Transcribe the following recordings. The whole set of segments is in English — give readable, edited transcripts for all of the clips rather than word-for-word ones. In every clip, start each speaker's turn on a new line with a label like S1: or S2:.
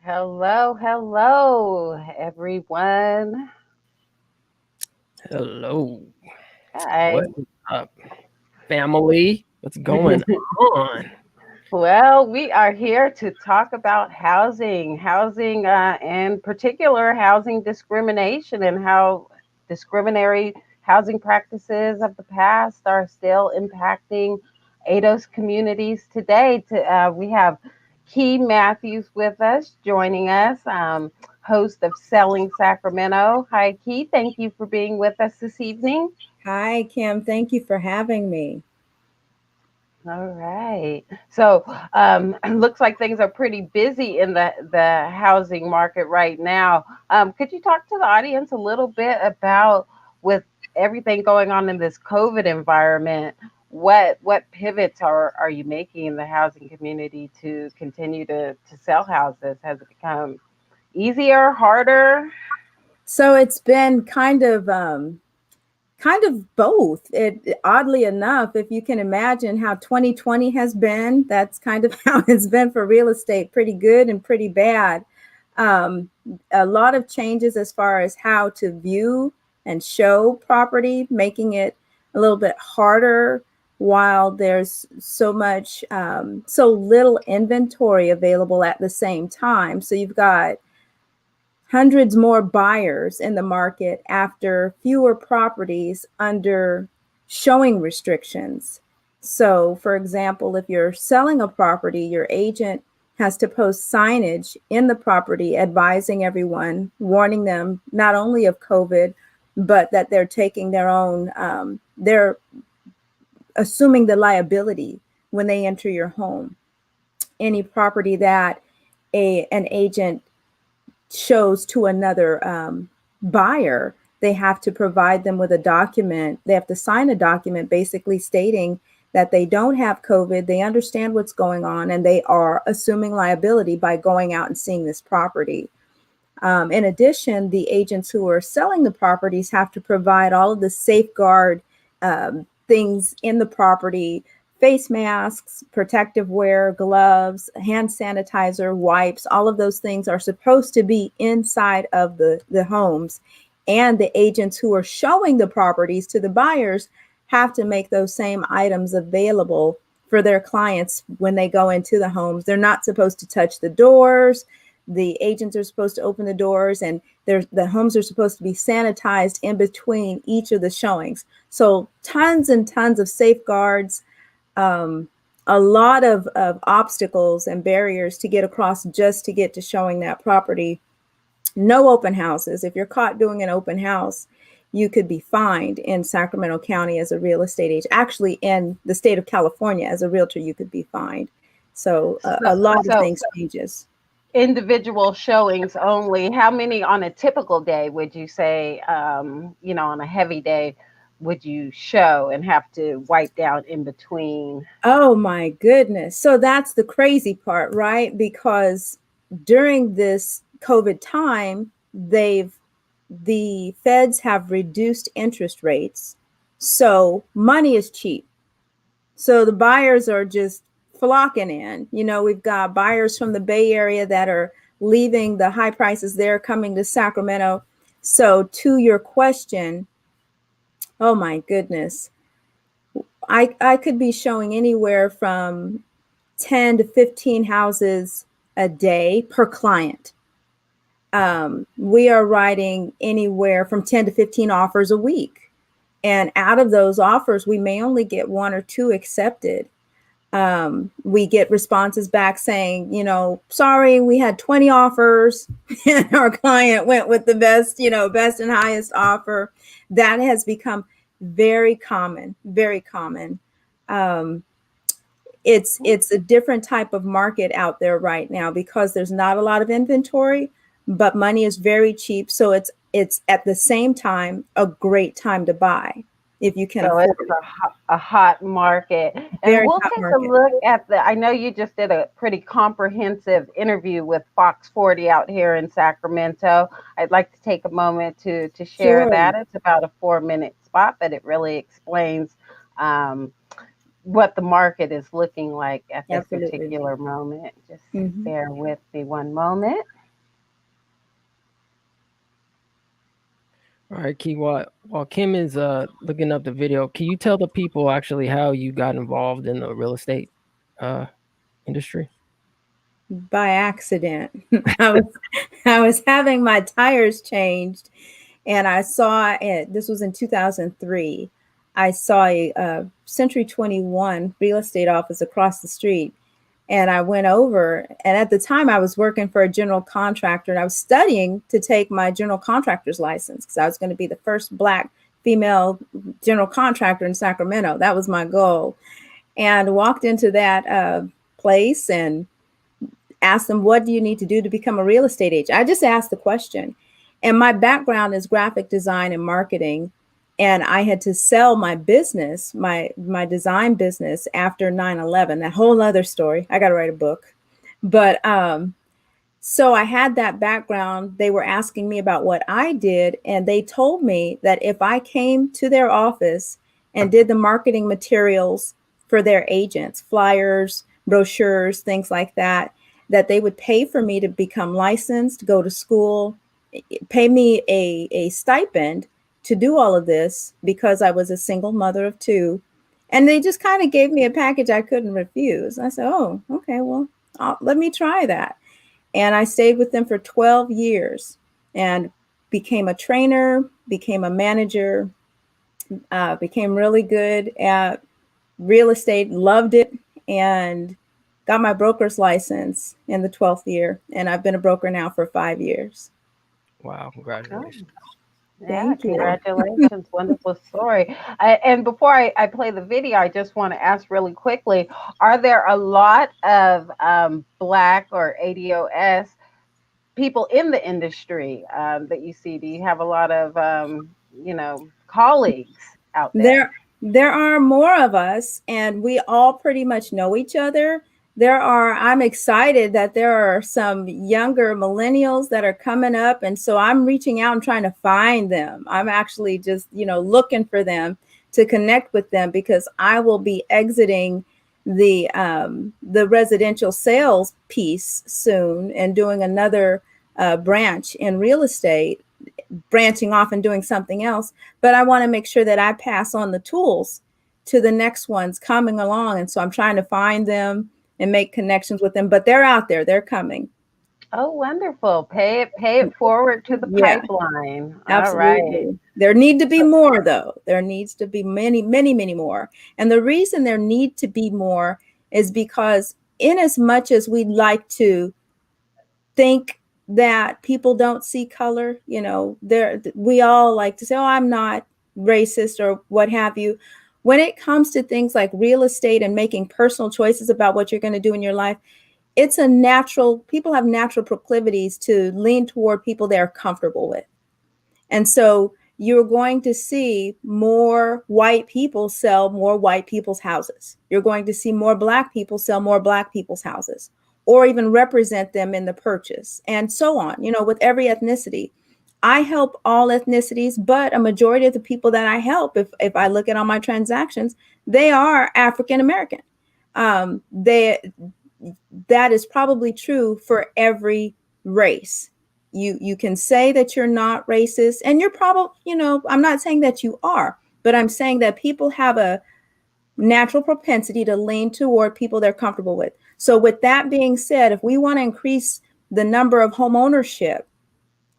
S1: Hello, hello, everyone.
S2: Hello.
S1: Hi.
S2: What's up, family? What's going on?
S1: Well, we are here to talk about housing, in particular, housing discrimination and how discriminatory housing practices of the past are still impacting ADOS communities today. We have Kee Mathews with us, joining us, host of Selling Sacramento. Hi, Kee. Thank you for being with us this evening.
S3: Hi, Kim. Thank you for having me.
S1: All right. So, looks like things are pretty busy in the housing market right now. Could you talk to the audience a little bit about, with everything going on in this COVID environment, what pivots are you making in the housing community to continue to sell houses? Has it become easier, harder?
S3: So it's been kind of both. It oddly enough, if you can imagine how 2020 has been, that's kind of how it's been for real estate. Pretty good and pretty bad. Um, a lot of changes as far as how to view and show property, making it a little bit harder while there's so little inventory available at the same time. So you've got hundreds more buyers in the market after fewer properties under showing restrictions. So, for example, if you're selling a property, your agent has to post signage in the property advising everyone, warning them not only of COVID, but that they're taking they're assuming the liability when they enter your home. Any property that an agent shows to another buyer, they have to provide them with a document. They have to sign a document basically stating that they don't have COVID, they understand what's going on, and they are assuming liability by going out and seeing this property. In addition, the agents who are selling the properties have to provide all of the safeguard things in the property: face masks, protective wear, gloves, hand sanitizer, wipes. All of those things are supposed to be inside of the homes. And the agents who are showing the properties to the buyers have to make those same items available for their clients when they go into the homes. They're not supposed to touch the doors. The agents are supposed to open the doors, and the homes are supposed to be sanitized in between each of the showings. So tons and tons of safeguards, a lot of obstacles and barriers to get across just to get to showing that property. No open houses. If you're caught doing an open house, you could be fined in Sacramento County as a real estate agent. Actually, in the state of California, as a realtor, you could be fined. So
S1: So,
S3: a lot of
S1: so
S3: things changes.
S1: individual showings only. How many on a typical day would you say, on a heavy day, would you show and have to wipe down in between?
S3: Oh my goodness. So that's the crazy part, right? Because during this COVID time, the feds have reduced interest rates. So money is cheap. So the buyers are just flocking in. We've got buyers from the Bay Area that are leaving the high prices there, coming to Sacramento. So to your question, oh my goodness, I could be showing anywhere from 10 to 15 houses a day per client. We are writing anywhere from 10 to 15 offers a week. And out of those offers, we may only get one or two accepted. We get responses back saying, sorry, we had 20 offers and our client went with the best and highest offer. That has become very common, very common. Um, it's a different type of market out there right now because there's not a lot of inventory, but money is very cheap. So it's at the same time a great time to buy if you can
S1: So it's
S3: afford it.
S1: a hot market. And
S3: Very
S1: we'll
S3: hot
S1: take a
S3: market.
S1: look at I know you just did a pretty comprehensive interview with Fox 40 out here in Sacramento. I'd like to take a moment to share
S3: Sure.
S1: that. It's about a 4-minute spot, but it really explains um, what the market is looking like at this
S3: Absolutely.
S1: particular moment. Just
S3: Hmm.
S1: bear with me one moment.
S2: All right, Key. While Kim is looking up the video, can you tell the people actually how you got involved in the real estate uh industry?
S3: By accident. I was I was having my tires changed, and I saw it. This was in 2003. I saw a Century 21 real estate office across the street, and I went over. And at the time, I was working for a general contractor, and I was studying to take my general contractor's license because I was going to be the first Black female general contractor in Sacramento. That was my goal. And walked into that place and asked them, what do you need to do to become a real estate agent? I just asked the question. And my background is graphic design and marketing. And I had to sell my business, my design business after 9/11. That whole other story. I got to write a book. But so I had that background. They were asking me about what I did. And they told me that if I came to their office and did the marketing materials for their agents, flyers, brochures, things like that, that they would pay for me to become licensed, go to school, pay me a stipend to do all of this because I was a single mother of two. And they just kind of gave me a package I couldn't refuse. I said, oh, okay, well, let me try that. And I stayed with them for 12 years and became a trainer, became a manager, became really good at real estate, loved it, and got my broker's license in the 12th year. And I've been a broker now for 5 years.
S2: Wow,
S1: Oh,
S2: congratulations.
S1: yeah,
S3: Thank you.
S1: congratulations. Wonderful story. And before I play the video, I just want to ask really quickly, are there a lot of Black or ADOS people in the industry that you see? Do you have a lot of, colleagues out there?
S3: There are more of us, and we all pretty much know each other. I'm excited that there are some younger millennials that are coming up. And so I'm reaching out and trying to find them. I'm actually just, looking for them to connect with them because I will be exiting the residential sales piece soon and doing another branch in real estate, branching off and doing something else. But I want to make sure that I pass on the tools to the next ones coming along. And so I'm trying to find them and make connections with them. But they're out there, they're coming.
S1: Oh, wonderful. Pay it forward to the
S3: Yeah,
S1: pipeline. All right.
S3: absolutely. There need to be more, though. There needs to be many, many, many more. And the reason there need to be more is because in as much as we'd like to think that people don't see color, there we all like to say, oh, I'm not racist or what have you. When it comes to things like real estate and making personal choices about what you're going to do in your life, it's a natural, people have natural proclivities to lean toward people they're comfortable with. And so you're going to see more white people sell more white people's houses. You're going to see more Black people sell more Black people's houses, or even represent them in the purchase, and so on, with every ethnicity. I help all ethnicities, but a majority of the people that I help, if I look at all my transactions, they are African American. They That is probably true for every race. You can say that you're not racist, and you're probably, I'm not saying that you are, but I'm saying that people have a natural propensity to lean toward people they're comfortable with. So with that being said, if we want to increase the number of home ownership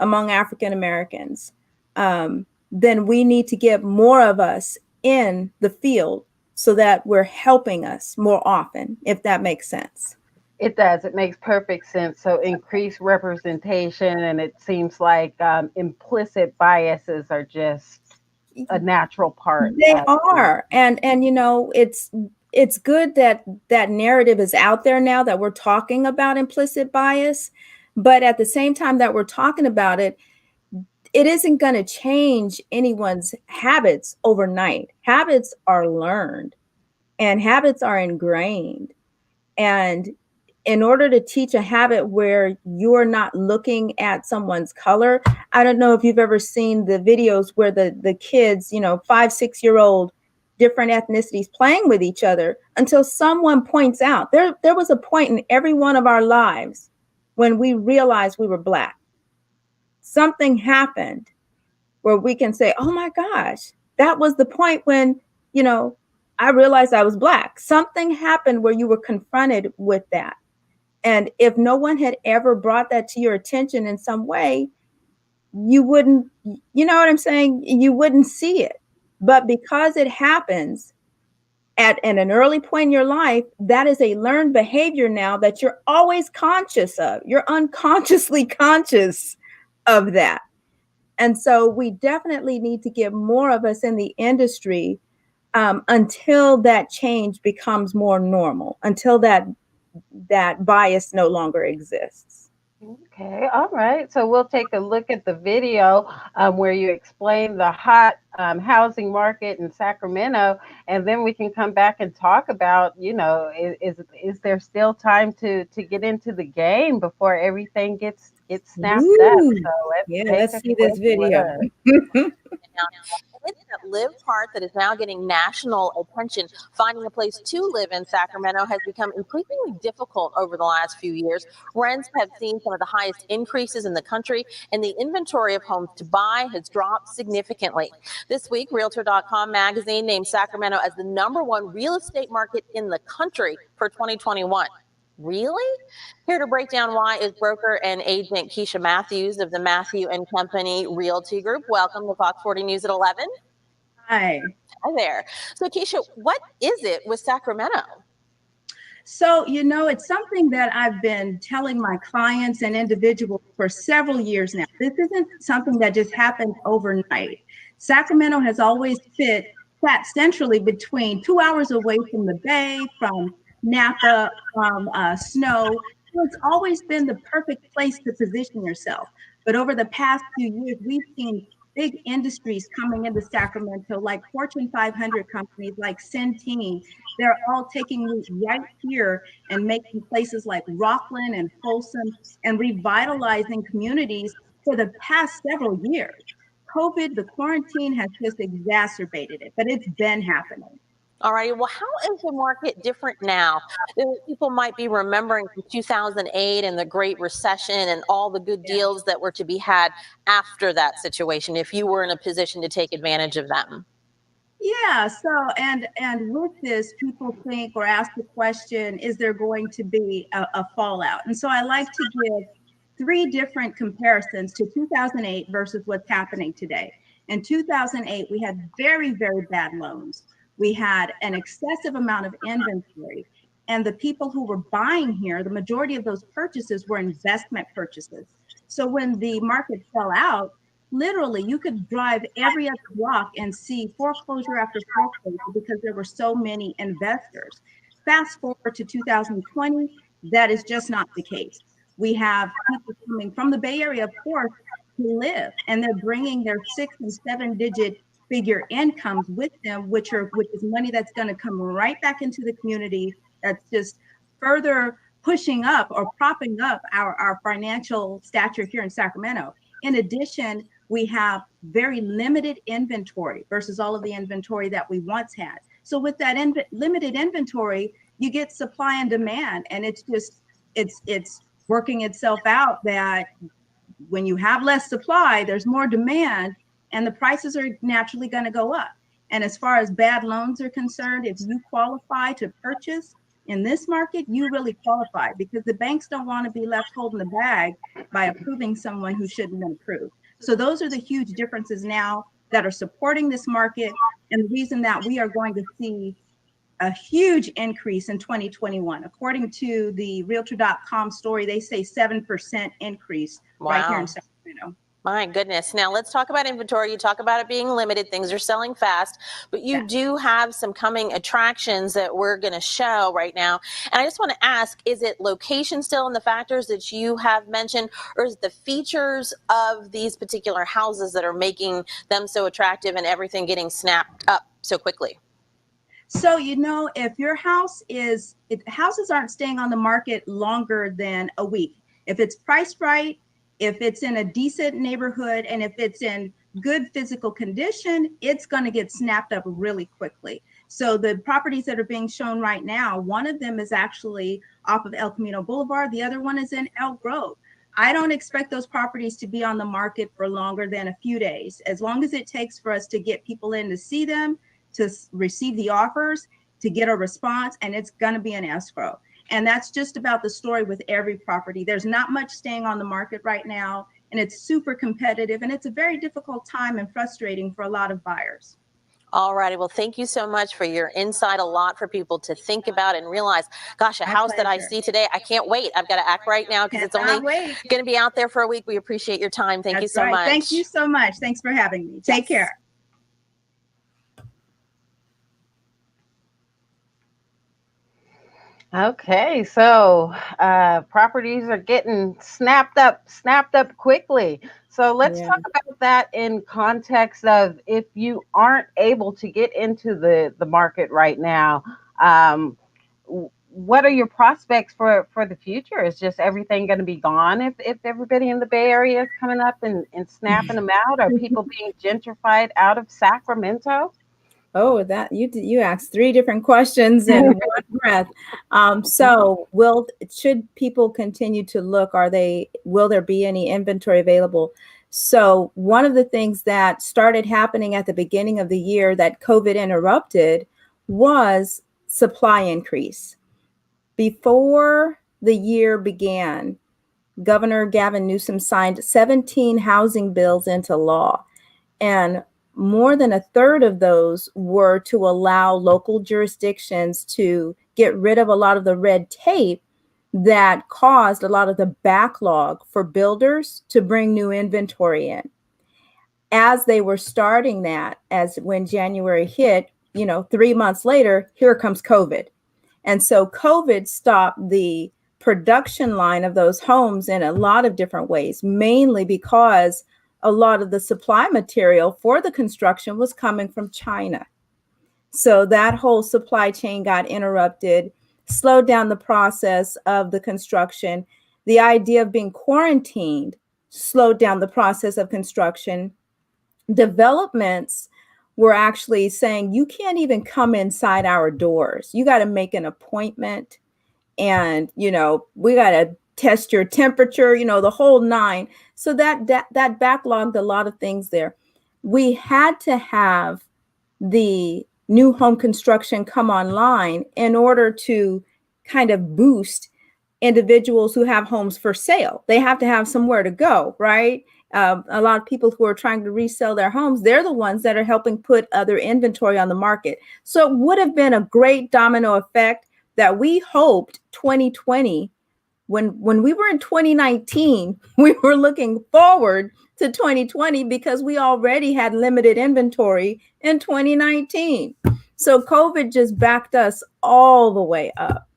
S3: among African Americans, then we need to get more of us in the field so that we're helping us more often, if that makes sense.
S1: It does. It makes perfect sense. So increased representation, and it seems like implicit biases are just a natural part
S3: They
S1: of.
S3: are. And it's good that that narrative is out there now, that we're talking about implicit bias, but at the same time that we're talking about it, it isn't going to change anyone's habits overnight. Habits are learned and habits are ingrained. And in order to teach a habit where you're not looking at someone's color, I don't know if you've ever seen the videos where the kids, 5, 6-year-old different ethnicities playing with each other until someone points out there was a point in every one of our lives when we realized we were Black. Something happened where we can say, oh my gosh, that was the point when, you know, I realized I was Black. Something happened where you were confronted with that. And if no one had ever brought that to your attention in some way, you wouldn't, you know what I'm saying? You wouldn't see it. But because it happens at an early point in your life, that is a learned behavior now that you're always conscious of. You're unconsciously conscious of that. And so we definitely need to get more of us in the industry until that change becomes more normal, until that bias no longer exists.
S1: Okay, all right. So we'll take a look at the video where you explain the hot housing market in Sacramento, and then we can come back and talk about, you know, is there still time to get into the game before everything gets snapped up?
S3: Ooh,
S1: So let's
S3: yeah,
S1: take
S3: let's
S1: a
S3: see
S1: quick
S3: this video.
S1: look.
S4: Now, and it's that live part that is now getting national attention. Finding a place to live in Sacramento has become increasingly difficult over the last few years. Rents have seen some of the highest increases in the country, and the inventory of homes to buy has dropped significantly. This week, Realtor.com magazine named Sacramento as the #1 real estate market in the country for 2021. Really? Here to break down why is broker and agent Kee Mathews of the Matthew and Company Realty Group. Welcome to Fox 40 News at 11.
S3: Hi.
S4: Hi there. So Keisha, what is it with Sacramento?
S3: So, you know, it's something that I've been telling my clients and individuals for several years now. This isn't something that just happened overnight. Sacramento has always sat centrally between 2 hours away from the bay, from Napa, from snow. So it's always been the perfect place to position yourself. But over the past few years, we've seen big industries coming into Sacramento, like Fortune 500 companies like Centene. They're all taking root right here and making places like Rockland and Folsom and revitalizing communities for the past several years. COVID, the quarantine has just exacerbated it, but it's been happening.
S4: All right. Well, how is the market different now? People might be remembering from 2008 and the Great Recession and all the good deals that were to be had after that situation, if you were in a position to take advantage of them.
S3: Yeah, so and with this, people think or ask the question, is there going to be a fallout? And so I like to give three different comparisons to 2008 versus what's happening today. In 2008, we had very, very bad loans. We had an excessive amount of inventory. And the people who were buying here, the majority of those purchases were investment purchases. So when the market fell out, literally you could drive every other block and see foreclosure after foreclosure because there were so many investors. Fast forward to 2020, that is just not the case. We have people coming from the Bay Area, of course, to live, and they're bringing their 6 and 7 digit figure incomes with them, which is money that's going to come right back into the community. That's just further pushing up or propping up our financial stature here in Sacramento. In addition, we have very limited inventory versus all of the inventory that we once had. So with that limited inventory, you get supply and demand, and it's working itself out that when you have less supply, there's more demand, and the prices are naturally going to go up. And as far as bad loans are concerned, if you qualify to purchase in this market, you really qualify, because the banks don't want to be left holding the bag by approving someone who shouldn't have been approved. So those are the huge differences now that are supporting this market, and the reason that we are going to see a huge increase in 2021. According to the Realtor.com story, they say 7% increase right here in Sacramento.
S4: My goodness. Now let's talk about inventory. You talk about it being limited. Things are selling fast, but you do have some coming attractions that we're going to show right now. And I just want to ask, is it location still in the factors that you have mentioned, or is it the features of these particular houses that are making them so attractive and everything getting snapped up so quickly?
S3: So, you know, if your houses aren't staying on the market longer than a week. If it's priced right, if it's in a decent neighborhood, and if it's in good physical condition, it's going to get snapped up really quickly. So the properties that are being shown right now, one of them is actually off of El Camino Boulevard. The other one is in Elk Grove. I don't expect those properties to be on the market for longer than a few days. As long as it takes for us to get people in to see them, to receive the offers, to get a response, and it's going to be an escrow. And that's just about the story with every property. There's not much staying on the market right now, and it's super competitive, and it's a very difficult time and frustrating for a lot of buyers.
S4: All righty. Well, thank you so much for your insight. A lot for people to think about and realize, gosh, a house that I see today, I can't wait. I've got to act right now because it's only going to be out there for a week. We appreciate your time. Thank you so much.
S3: Thank you so much. Thanks for having me. Take care.
S1: Okay, so properties are getting snapped up quickly. So let's talk about that in context of if you aren't able to get into the market right now, what are your prospects for the future? Is just everything going to be gone if everybody in the Bay Area is coming up and snapping them out? Are people being gentrified out of Sacramento?
S3: Oh, that you asked 3 different questions in one breath. So should people continue to look? Will there be any inventory available? So one of the things that started happening at the beginning of the year that COVID interrupted was supply increase. Before the year began, Governor Gavin Newsom signed 17 housing bills into law, and more than a third of those were to allow local jurisdictions to get rid of a lot of the red tape that caused a lot of the backlog for builders to bring new inventory in. As they were starting that, when January hit, 3 months later, here comes COVID. And so COVID stopped the production line of those homes in a lot of different ways, mainly because a lot of the supply material for the construction was coming from China. So that whole supply chain got interrupted, slowed down the process of the construction. The idea of being quarantined slowed down the process of construction. Developments were actually saying, you can't even come inside our doors. You got to make an appointment, and, we got to test your temperature, the whole 9. So that backlogged a lot of things there. We had to have the new home construction come online in order to kind of boost individuals who have homes for sale. They have to have somewhere to go, right? A lot of people who are trying to resell their homes, they're the ones that are helping put other inventory on the market. So it would have been a great domino effect that we hoped 2020, when we were in 2019, we were looking forward to 2020 because we already had limited inventory in 2019. So COVID just backed us all the way up.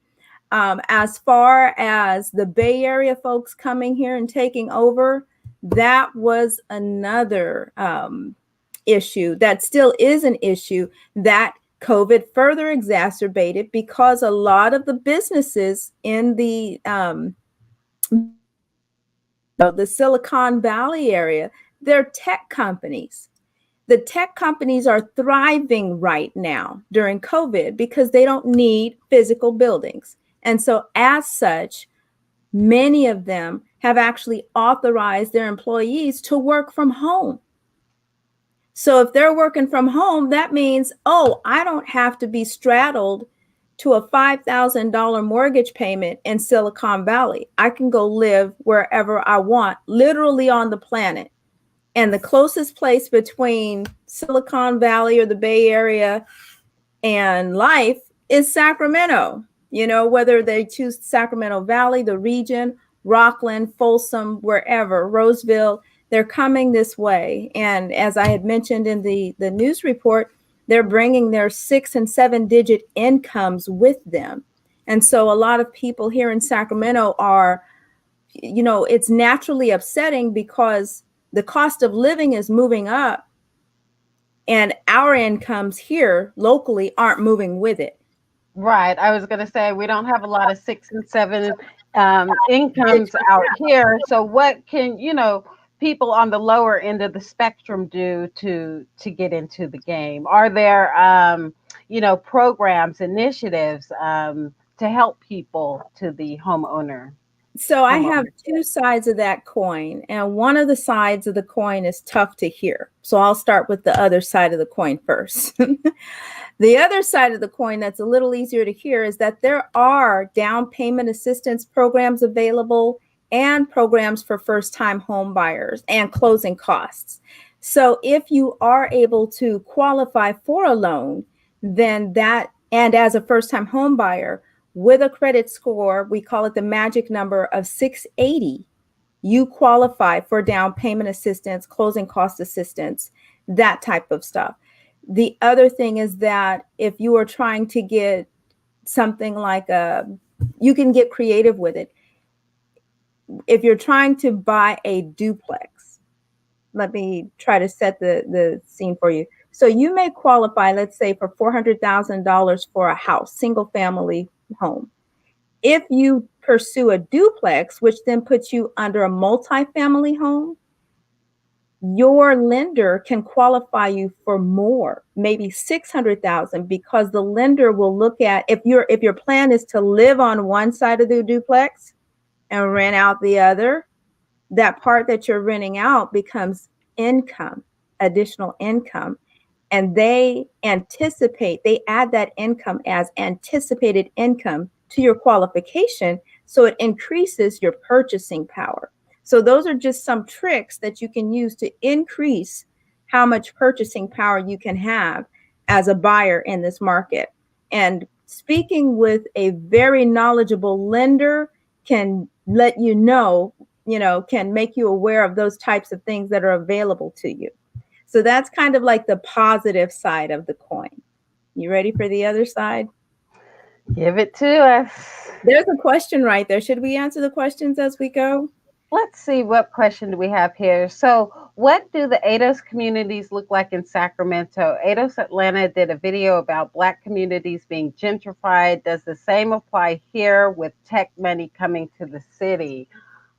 S3: As far as the Bay Area folks coming here and taking over, that was another issue that still is an issue that COVID further exacerbated, because a lot of the businesses in the Silicon Valley area, they're tech companies. The tech companies are thriving right now during COVID because they don't need physical buildings. And so as such, many of them have actually authorized their employees to work from home. So if they're working from home, that means, I don't have to be straddled to a $5,000 mortgage payment in Silicon Valley. I can go live wherever I want, literally on the planet. And the closest place between Silicon Valley or the Bay Area and life is Sacramento. Whether they choose Sacramento Valley, the region, Rockland, Folsom, wherever, Roseville, they're coming this way. And as I had mentioned in the news report, they're bringing their 6- and 7-digit incomes with them. And so a lot of people here in Sacramento are, it's naturally upsetting because the cost of living is moving up and our incomes here locally aren't moving with it.
S1: Right. I was going to say, we don't have a lot of 6 and 7 incomes out here. So what can, people on the lower end of the spectrum do to get into the game? Are there programs, initiatives to help people to the
S3: So I
S1: home
S3: have
S1: ownership?
S3: two sides of that coin, and one of the sides of the coin is tough to hear. So I'll start with the other side of the coin first. The other side of the coin that's a little easier to hear is that there are down payment assistance programs available and programs for first-time home buyers and closing costs. So if you are able to qualify for a loan, then that, and as a first-time home buyer with a credit score, we call it the magic number of 680, you qualify for down payment assistance, closing cost assistance, that type of stuff. The other thing is that if you are trying to get something like you can get creative with it. If you're trying to buy a duplex, let me try to set the scene for you. So you may qualify, let's say, for $400,000 for a house, single family home. If you pursue a duplex, which then puts you under a multifamily home, your lender can qualify you for more, maybe 600,000, because the lender will look at, if your plan is to live on one side of the duplex and rent out the other, that part that you're renting out becomes income, additional income. And they add that income as anticipated income to your qualification. So it increases your purchasing power. So those are just some tricks that you can use to increase how much purchasing power you can have as a buyer in this market. And speaking with a very knowledgeable lender can let you know, can make you aware of those types of things that are available to you. So that's kind of like the positive side of the coin. You ready for the other side?
S1: Give it to us.
S3: There's a question right there. Should we answer the questions as we go?
S1: Let's see, what question do we have here. So, what do the ADOS communities look like in Sacramento? ADOS Atlanta did a video about Black communities being gentrified. Does the same apply here with tech money coming to the city?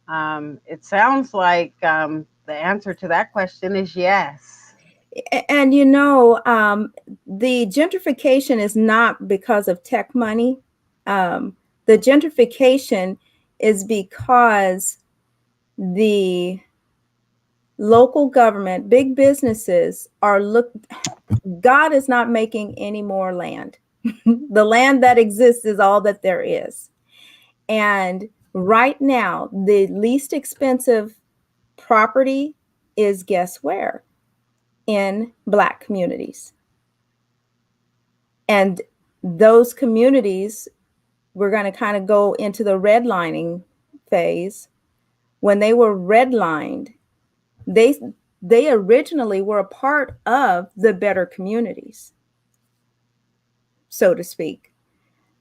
S1: It sounds like the answer to that question is yes.
S3: And the gentrification is not because of tech money. The gentrification is because the local government, big businesses God is not making any more land. The land that exists is all that there is. And right now, the least expensive property is, guess where? In Black communities. And those communities, we're going to kind of go into the redlining phase. When they were redlined, they originally were a part of the better communities, so to speak.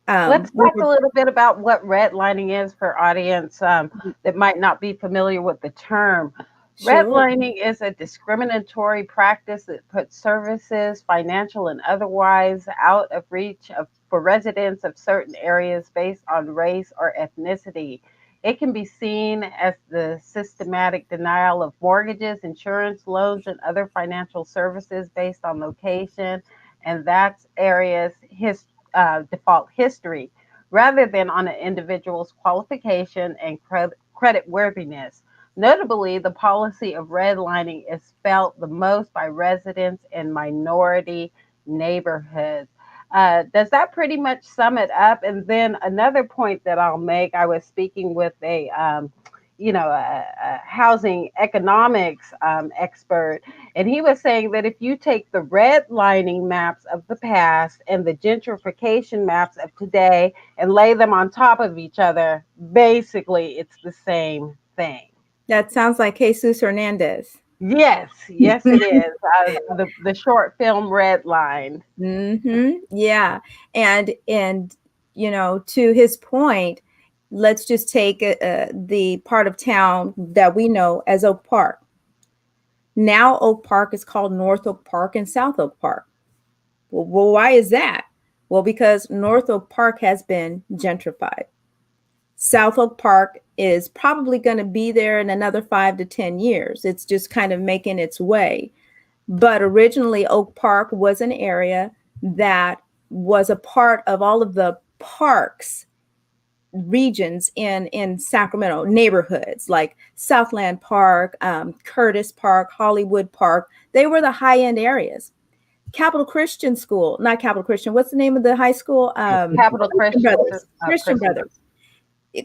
S1: Let's talk a little bit about what redlining is for audience that might not be familiar with the term.
S3: Sure.
S1: Redlining is a discriminatory practice that puts services, financial and otherwise, out of reach for residents of certain areas based on race or ethnicity. It can be seen as the systematic denial of mortgages, insurance, loans, and other financial services based on location, and that's areas default history, rather than on an individual's qualification and credit worthiness. Notably, the policy of redlining is felt the most by residents in minority neighborhoods. Does that pretty much sum it up? And then another point that I'll make, I was speaking with a housing economics expert, and he was saying that if you take the redlining maps of the past and the gentrification maps of today and lay them on top of each other, basically it's the same thing.
S3: That sounds like Jesus Hernandez.
S1: Yes, yes, it is. The short film Redline.
S3: Yeah, and to his point, let's just take the part of town that we know as Oak Park. Now Oak Park is called North Oak Park and South Oak Park. Well, why is that? Well, because North Oak Park has been gentrified. South Oak Park is probably going to be there in another 5 to 10 years. It's just kind of making its way. But originally, Oak Park was an area that was a part of all of the parks regions in Sacramento, neighborhoods like Southland Park, Curtis Park, Hollywood Park. They were the high-end areas. Capital Christian School, not Capital Christian. What's the name of the high school?
S1: Capital
S3: Christian Brothers. Christian Brothers.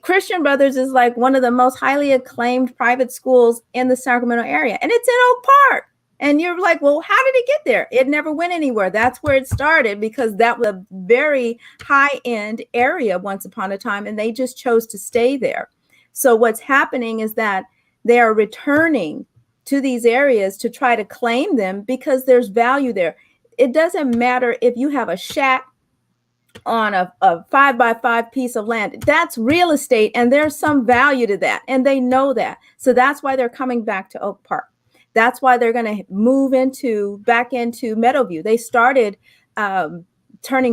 S3: Christian Brothers is like one of the most highly acclaimed private schools in the Sacramento area, and it's in Oak Park. And you're like, well, how did it get there? It never went anywhere. That's where it started, because that was a very high-end area once upon a time, and they just chose to stay there. So what's happening is that they are returning to these areas to try to claim them because there's value there. It doesn't matter if you have a shack on a 5x5 piece of land. That's real estate, and there's some value to that, and they know that. So that's why they're coming back to Oak Park. That's why they're going to move back into Meadowview. They started turning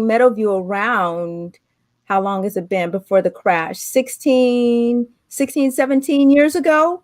S3: Meadowview around. How long has it been before the crash? 16, 17 years ago.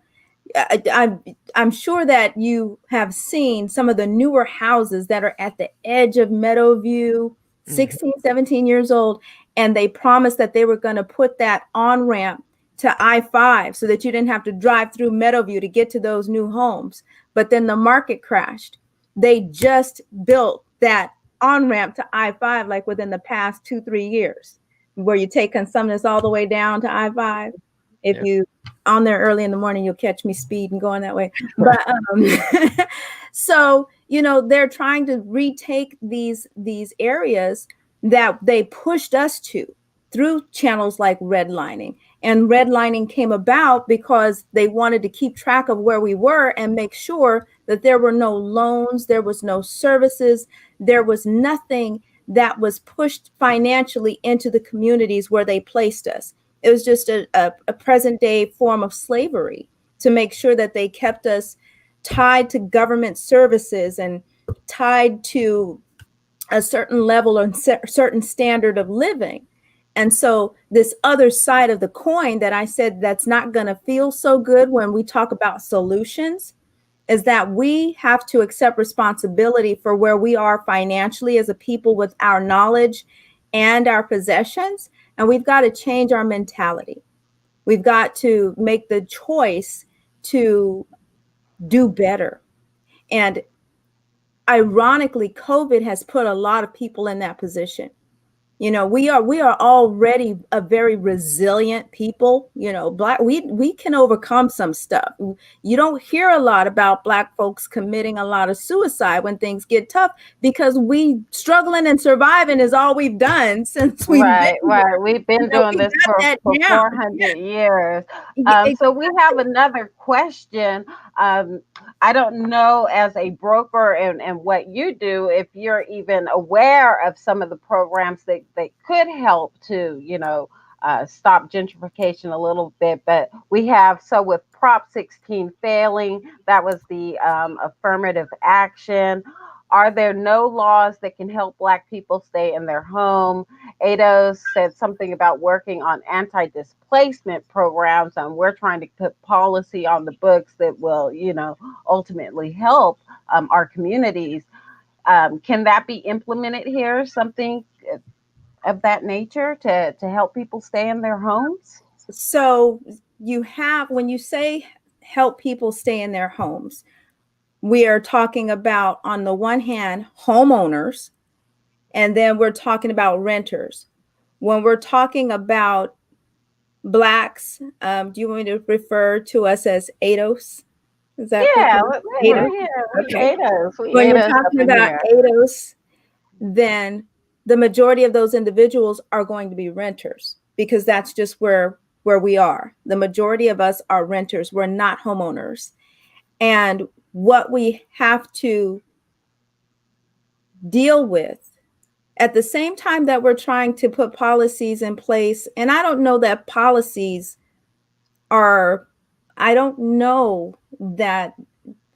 S3: I'm sure that you have seen some of the newer houses that are at the edge of Meadowview, 16, 17 years old. And they promised that they were going to put that on-ramp to I-5 so that you didn't have to drive through Meadowview to get to those new homes. But then the market crashed. They just built that on-ramp to I-5 like within the past 2-3 years, where you take Consumnes all the way down to I-5. If you on there early in the morning, you'll catch me speeding going that way. But so, they're trying to retake these areas that they pushed us to through channels like redlining. And redlining came about because they wanted to keep track of where we were and make sure that there were no loans, there was no services, there was nothing that was pushed financially into the communities where they placed us. It was just a present day form of slavery to make sure that they kept us tied to government services and tied to a certain level or certain standard of living. And so this other side of the coin that I said that's not going to feel so good when we talk about solutions is that we have to accept responsibility for where we are financially as a people with our knowledge and our possessions. And we've got to change our mentality. We've got to make the choice to do better. And ironically, COVID has put a lot of people in that position. We are already a very resilient people. Black, we can overcome some stuff. You don't hear a lot about Black folks committing a lot of suicide when things get tough, because we struggling and surviving is all we've done since we've been here.
S1: We've been doing this for 400 years. So we have another question. I don't know, as a broker and what you do, if you're even aware of some of the programs that could help to, stop gentrification a little bit. But we have, so with Prop 16 failing, that was the affirmative action. Are there no laws that can help Black people stay in their home? Ados said something about working on anti-displacement programs, and we're trying to put policy on the books that will, ultimately help our communities. Can that be implemented here? Something of that nature to help people stay in their homes?
S3: So when you say help people stay in their homes, we are talking about, on the one hand, homeowners, and then we're talking about renters. When we're talking about Blacks, do you want me to refer to us as ADOS? Is that
S1: ADOS?
S3: When you're talking about ADOS, then the majority of those individuals are going to be renters, because that's just where we are. The majority of us are renters. We're not homeowners. And what we have to deal with at the same time that we're trying to put policies in place, and I don't know that policies are, I don't know that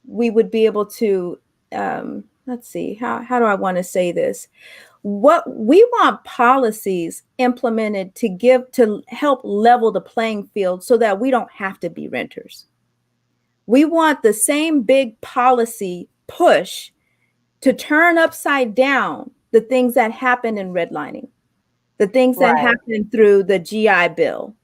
S3: we would be able to, let's see, how do I want to say this? what we want policies implemented to help level the playing field so that we don't have to be renters. We want the same big policy push to turn upside down the things that happen in redlining, the things that
S1: Right.
S3: happen through the GI Bill.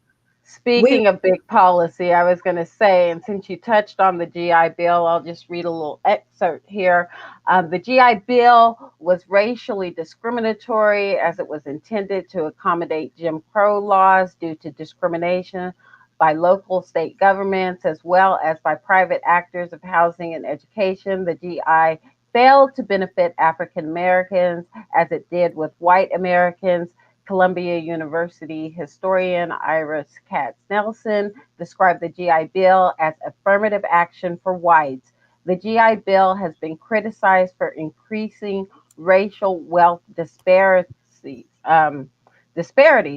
S1: Speaking of big policy, I was going to say, and since you touched on the GI Bill, I'll just read a little excerpt here. The GI Bill was racially discriminatory as it was intended to accommodate Jim Crow laws due to discrimination by local state governments as well as by private actors of housing and education. The GI failed to benefit African Americans as it did with white Americans. Columbia University historian Iris Katz Nelson described the GI Bill as affirmative action for whites. The GI Bill has been criticized for increasing racial wealth disparities.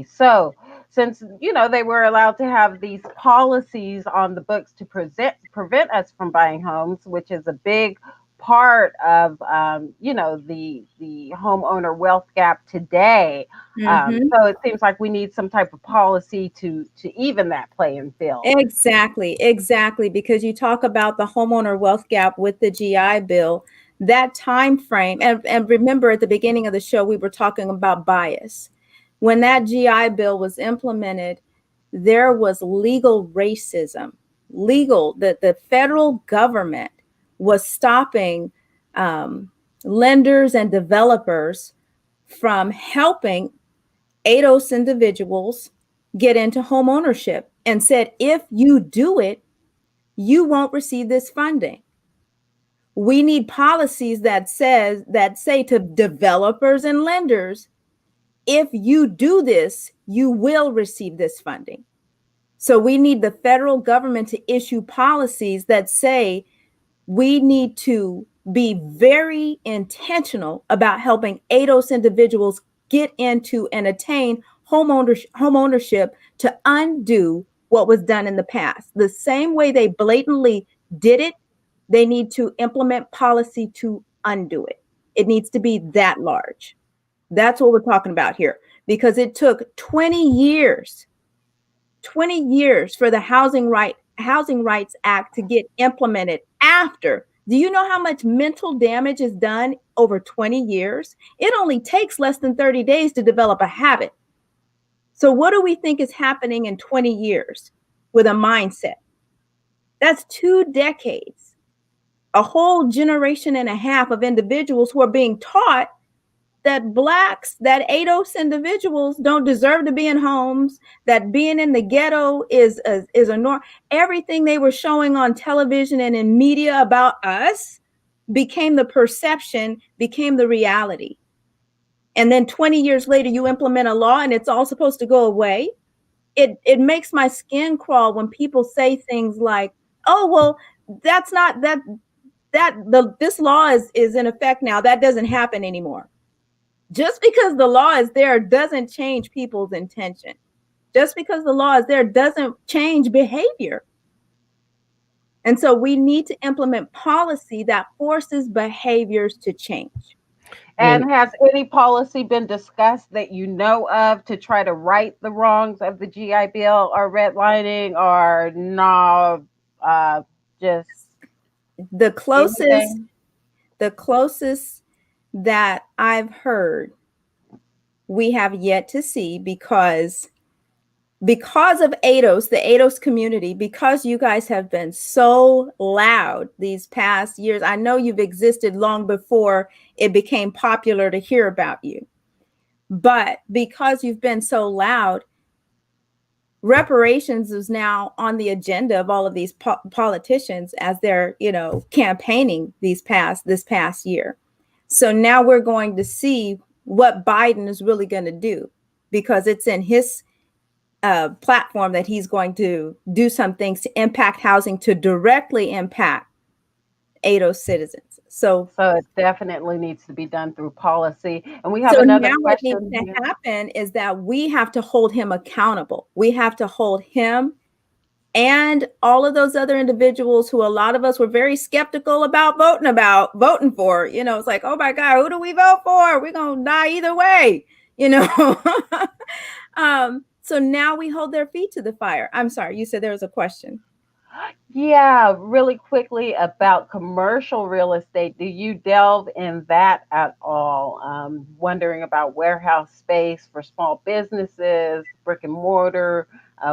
S1: So, since they were allowed to have these policies on the books to prevent us from buying homes, which is a big part of the homeowner wealth gap today. So it seems like we need some type of policy to even that playing field.
S3: Exactly. Because you talk about the homeowner wealth gap with the GI Bill, that time frame, and remember at the beginning of the show, we were talking about bias. When that GI Bill was implemented, there was legal racism. The federal government was stopping lenders and developers from helping ADOS individuals get into home ownership, and said, if you do it, you won't receive this funding. We need policies that say to developers and lenders, if you do this, you will receive this funding. So we need the federal government to issue policies that say we need to be very intentional about helping ADOS individuals get into and attain home ownership to undo what was done in the past. The same way they blatantly did it, they need to implement policy to undo it. It needs to be that large. That's what we're talking about here, because it took 20 years for the Housing Rights Act to get implemented after. Do you know how much mental damage is done over 20 years? It only takes less than 30 days to develop a habit. So what do we think is happening in 20 years with a mindset? That's 2 decades, a whole generation and a half of individuals who are being taught that Blacks, that ADOS individuals don't deserve to be in homes, that being in the ghetto is a norm. Everything they were showing on television and in media about us became the perception, became the reality. And then 20 years later, you implement a law and it's all supposed to go away. It makes my skin crawl when people say things like, oh, well, that's not this law is in effect now. That doesn't happen anymore. Just because the law is there doesn't change people's intention. Just because the law is there doesn't change behavior. And so we need to implement policy that forces behaviors to change.
S1: And has any policy been discussed that you know of to try to right the wrongs of the GI Bill or redlining, or no, just
S3: the closest that I've heard, we have yet to see, because of ADOS, the ADOS community, because you guys have been so loud these past years. I know you've existed long before it became popular to hear about you, but because you've been so loud, reparations is now on the agenda of all of these politicians as they're, campaigning this past year. So now we're going to see what Biden is really going to do, because it's in his platform that he's going to do some things to impact housing, to directly impact ADOS citizens. So
S1: it definitely needs to be done through policy. And we have another question.
S3: What needs to happen is that we have to hold him accountable. We have to hold him and all of those other individuals who a lot of us were very skeptical about voting for. You know, it's like, oh my God, who do we vote for? We're gonna die either way, you know. So now we hold their feet to the fire. I'm sorry, you said there was a question.
S1: Yeah, really quickly about commercial real estate. Do you delve in that at all? Wondering about warehouse space for small businesses, brick and mortar.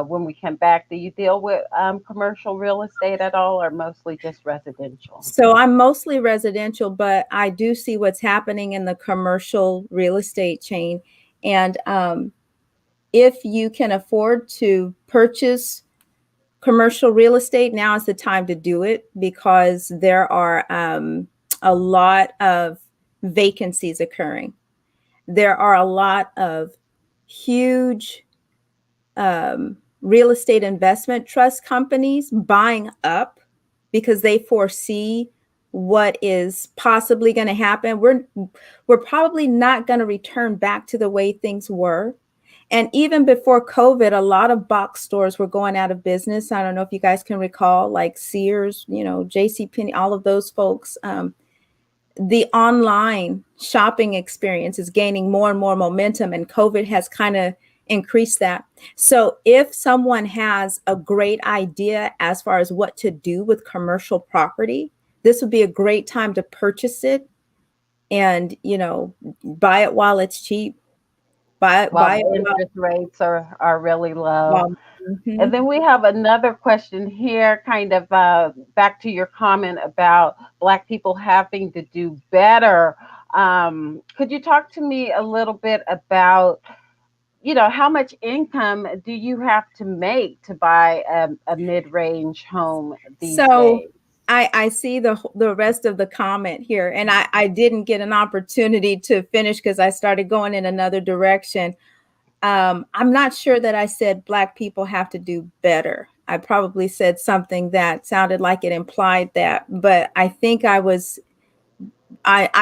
S1: When we come back, do you deal with commercial real estate at all, or mostly just residential?
S3: So I'm mostly residential, but I do see what's happening in the commercial real estate chain. And if you can afford to purchase commercial real estate, now is the time to do it, because there are a lot of vacancies occurring. There are a lot of huge real estate investment trust companies buying up because they foresee what is possibly going to happen. We're probably not going to return back to the way things were. And even before COVID, a lot of box stores were going out of business. I don't know if you guys can recall, like Sears, you know, JCPenney, all of those folks. The online shopping experience is gaining more and more momentum, and COVID has kind of increased that. So if someone has a great idea as far as what to do with commercial property, this would be a great time to purchase it and, you know, buy it while it's cheap. Buy
S1: While
S3: it
S1: the interest rates are really low.
S3: while.
S1: And
S3: Mhm.
S1: then we have another question here, kind of back to your comment about Black people having to do better. Could you talk to me a little bit about, you know, how much income do you have to make to buy a mid-range home these
S3: So
S1: days?
S3: I see the rest of the comment here, and I didn't get an opportunity to finish because I started going in another direction. I'm not sure that I said Black people have to do better. I probably said something that sounded like it implied that, but I think I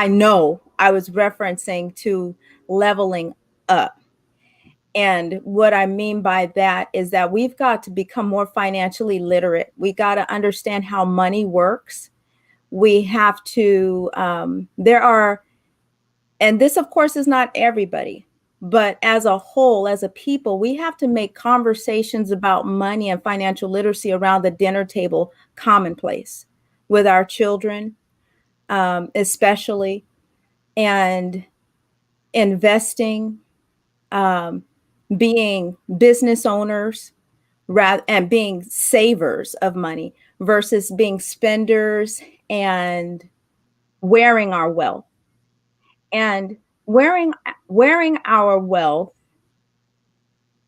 S3: know I was referencing to leveling up. And what I mean by that is that we've got to become more financially literate. We got to understand how money works. We have to, and this, of course, is not everybody, but as a whole, as a people, we have to make conversations about money and financial literacy around the dinner table commonplace with our children, especially, and investing, um, being business owners, rather, and being savers of money versus being spenders and wearing our wealth. And wearing our wealth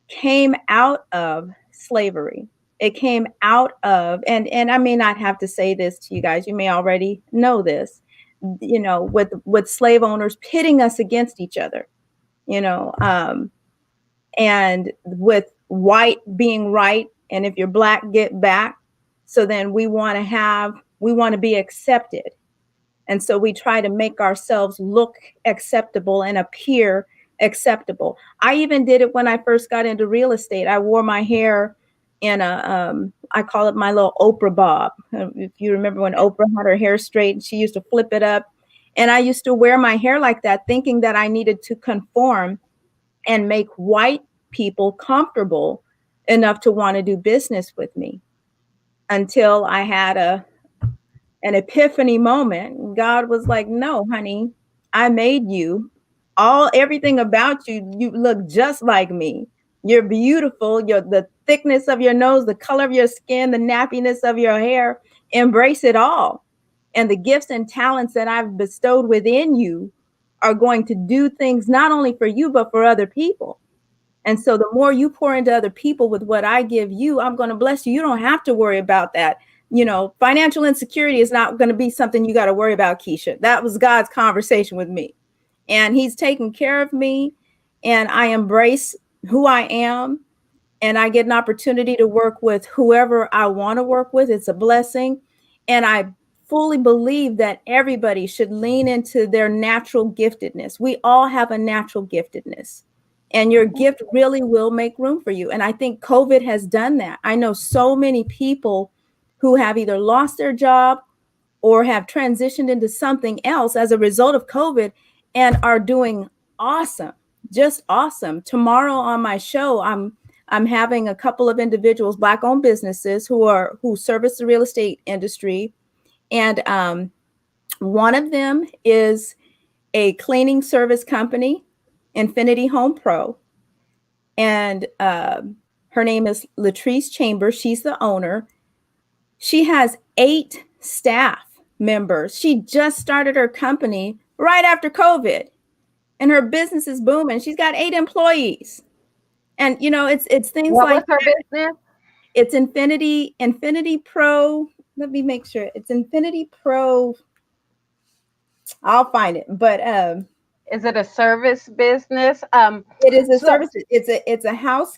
S3: came out of slavery. It came out of, and I may not have to say this to you guys, you may already know this, you know, with slave owners pitting us against each other, you know, and with white being right, and if you're Black, get back. So then we want to be accepted, and so we try to make ourselves look acceptable and appear acceptable. I even did it when I first got into real estate. I wore my hair in I call it my little Oprah bob. If you remember when Oprah had her hair straight, she used to flip it up. And I used to wear my hair like that, thinking that I needed to conform and make white people comfortable enough to want to do business with me, until I had an epiphany moment. God was like, no, honey, I made you. Everything about you, you look just like me. You're beautiful. The thickness of your nose, the color of your skin, the nappiness of your hair, embrace it all. And the gifts and talents that I've bestowed within you are going to do things not only for you, but for other people. And so the more you pour into other people with what I give you, I'm going to bless you. You don't have to worry about that. You know, financial insecurity is not going to be something you got to worry about, Keisha. That was God's conversation with me. And he's taking care of me. And I embrace who I am. And I get an opportunity to work with whoever I want to work with. It's a blessing. And I fully believe that everybody should lean into their natural giftedness. We all have a natural giftedness. and your gift really will make room for you. And I think COVID has done that. I know so many people who have either lost their job or have transitioned into something else as a result of COVID and are doing awesome, just awesome. Tomorrow on my show, I'm having a couple of individuals, Black-owned businesses who service the real estate industry, and one of them is a cleaning service company, Infinity Home Pro, and her name is Latrice Chambers. She's the owner. She has 8 staff members. She just started her company right after COVID, and her business is booming. She's got 8 employees. And it's things
S1: What was
S3: like
S1: her
S3: that.
S1: business?
S3: It's Infinity Pro. Let me make sure. It's Infinity Pro. I'll find it. But
S1: Is it a service business?
S3: it is a
S1: So
S3: service. It's a house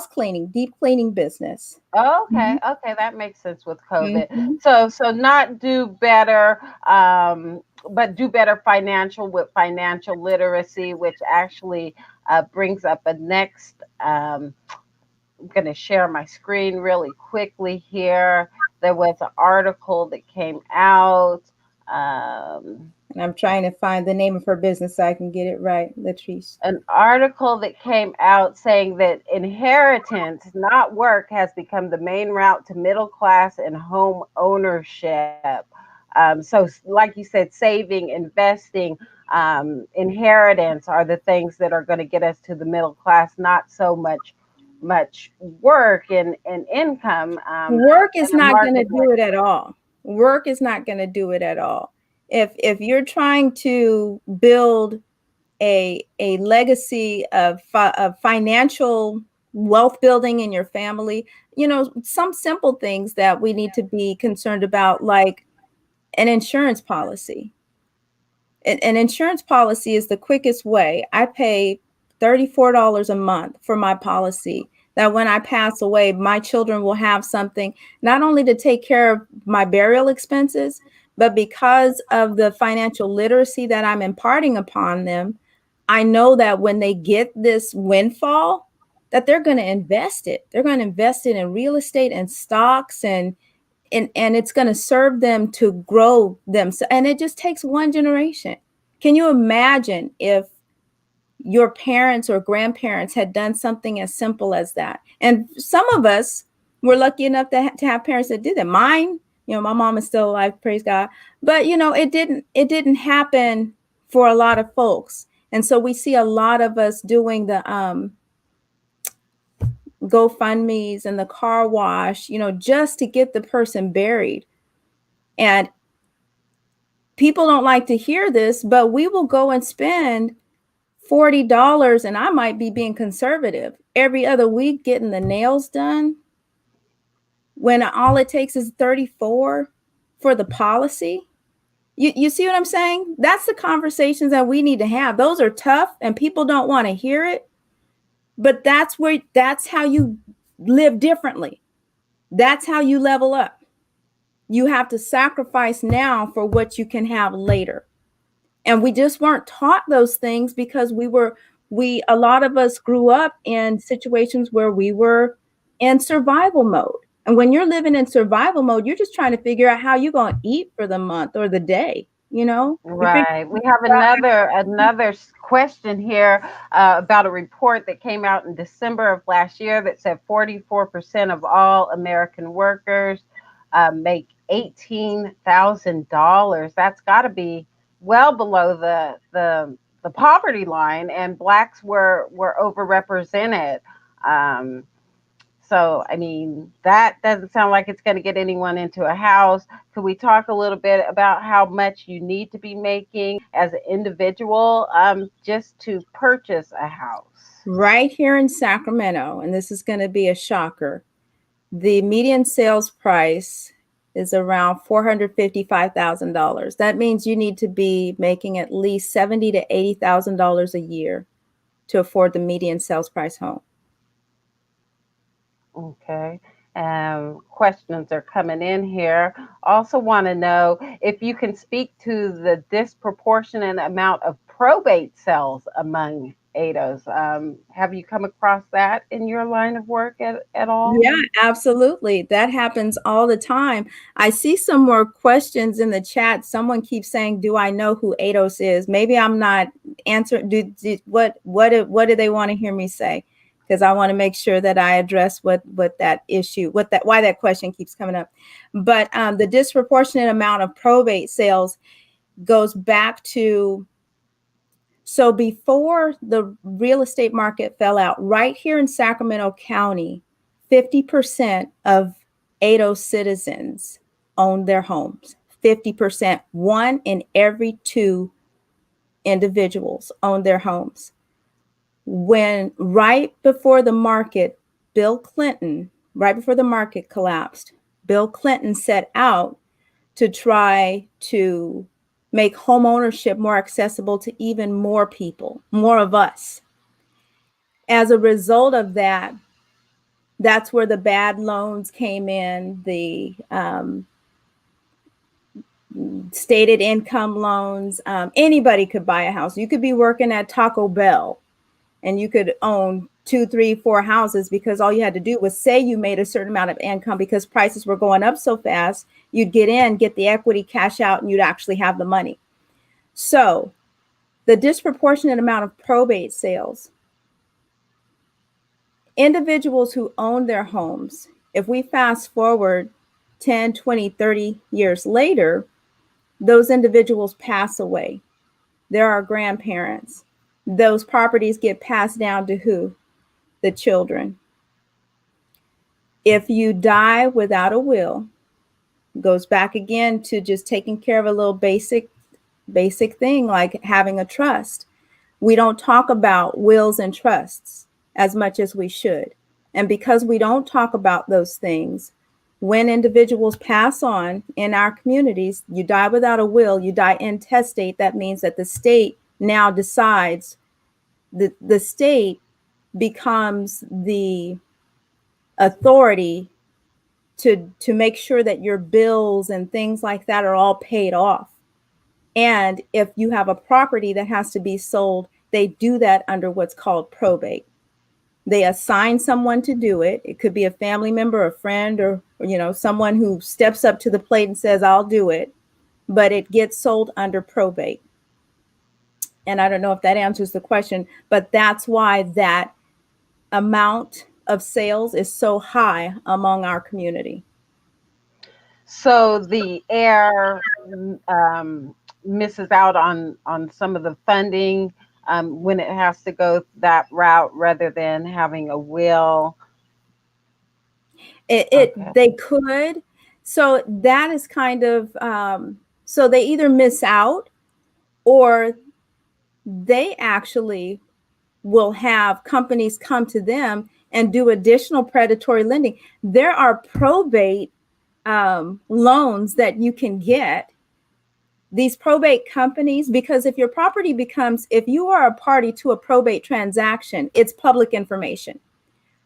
S3: cleaning, deep cleaning business.
S1: oh,
S3: Mhm.
S1: okay, okay, that makes sense with COVID.
S3: Mhm.
S1: So not do better, but do better financial with financial literacy, which actually brings up a next. I'm going to share my screen really quickly here. There was an article that came out.
S3: And I'm trying to find the name of her business so I can get it right, Latrice.
S1: An article that came out saying that inheritance, not work, has become the main route to middle class and home ownership. So, like you said, saving, investing, inheritance are the things that are going to get us to the middle class, not so much work and income
S3: Work
S1: in
S3: is
S1: a
S3: not going to
S1: market like
S3: do it at all. Work is not going to do it at all. If you're trying to build a legacy of financial wealth building in your family, some simple things that we need to be concerned about, like an insurance policy. An insurance policy is the quickest way. I pay $34 a month for my policy, that when I pass away, my children will have something not only to take care of my burial expenses, but because of the financial literacy that I'm imparting upon them, I know that when they get this windfall, that they're going to invest it. They're going to invest it in real estate and stocks, and it's going to serve them to grow them. And it just takes one generation. Can you imagine if your parents or grandparents had done something as simple as that? And some of us were lucky enough to have parents that did that. Mine, my mom is still alive, praise God. But it didn't happen for a lot of folks. And so we see a lot of us doing the GoFundMe's and the car wash, just to get the person buried. And people don't like to hear this, but we will go and spend $40, and I might be being conservative, every other week getting the nails done, when all it takes is 34 for the policy. You see what I'm saying? That's the conversations that we need to have. Those are tough and people don't want to hear it, but that's how you live differently. That's how you level up. You have to sacrifice now for what you can have later. And we just weren't taught those things because a lot of us grew up in situations where we were in survival mode. And when you're living in survival mode, you're just trying to figure out how you're going to eat for the month or the day. You figure
S1: right. We have another question here about a report that came out in December of last year that said 44% of all American workers make $18,000. That's got to be well below the poverty line, and blacks were overrepresented. Um, so, I mean, that doesn't sound like it's going to get anyone into a house. Could we talk a little bit about how much you need to be making as an individual just to purchase a house?
S3: right here in Sacramento, and this is going to be a shocker, the median sales price is around $455,000. That means you need to be making at least $70,000 to $80,000 a year to afford the median sales price home.
S1: Okay. Questions are coming in here. Also, want to know if you can speak to the disproportionate amount of probate sales among ADOs. Have you come across that in your line of work at all?
S3: Yeah, absolutely. That happens all the time. I see some more questions in the chat. Someone keeps saying, "Do I know who ADOS is?" Maybe I'm not answering. What do they want to hear me say? Because I want to make sure that I address what that issue, why that question keeps coming up. But the disproportionate amount of probate sales goes back to, so before the real estate market fell out, right here in Sacramento County, 50% of ADO citizens owned their homes. 50%, one in every two individuals owned their homes. When right before the market, right before the market collapsed, Bill Clinton set out to try to make home ownership more accessible to even more people, more of us. As a result of that, that's where the bad loans came in, the stated income loans. Anybody could buy a house. You could be working at Taco Bell and you could own 2, 3, 4 houses, because all you had to do was say you made a certain amount of income, because prices were going up so fast. You'd get in, get the equity, cash out, and you'd actually have the money. So the disproportionate amount of probate sales, individuals who own their homes, if we fast forward 10, 20, 30 years later, those individuals pass away. They're our grandparents. Those properties get passed down to who? The children. If you die without a will, goes back again to just taking care of a little basic thing like having a trust. We don't talk about wills and trusts as much as we should. And because we don't talk about those things, when individuals pass on in our communities, you die without a will, you die intestate. That means that the state now decides, the state becomes the authority to make sure that your bills and things like that are all paid off. And if you have a property that has to be sold, they do that under what's called probate. They assign someone to do it. It could be a family member, a friend, or someone who steps up to the plate and says, "I'll do it," but it gets sold under probate. And I don't know if that answers the question, but that's why that amount of sales is so high among our community.
S1: So the heir misses out on some of the funding when it has to go that route rather than having a will. Okay.
S3: They could. So that is kind of, so they either miss out, or they actually will have companies come to them and do additional predatory lending. There are probate loans that you can get. These probate companies, because if your property if you are a party to a probate transaction, it's public information.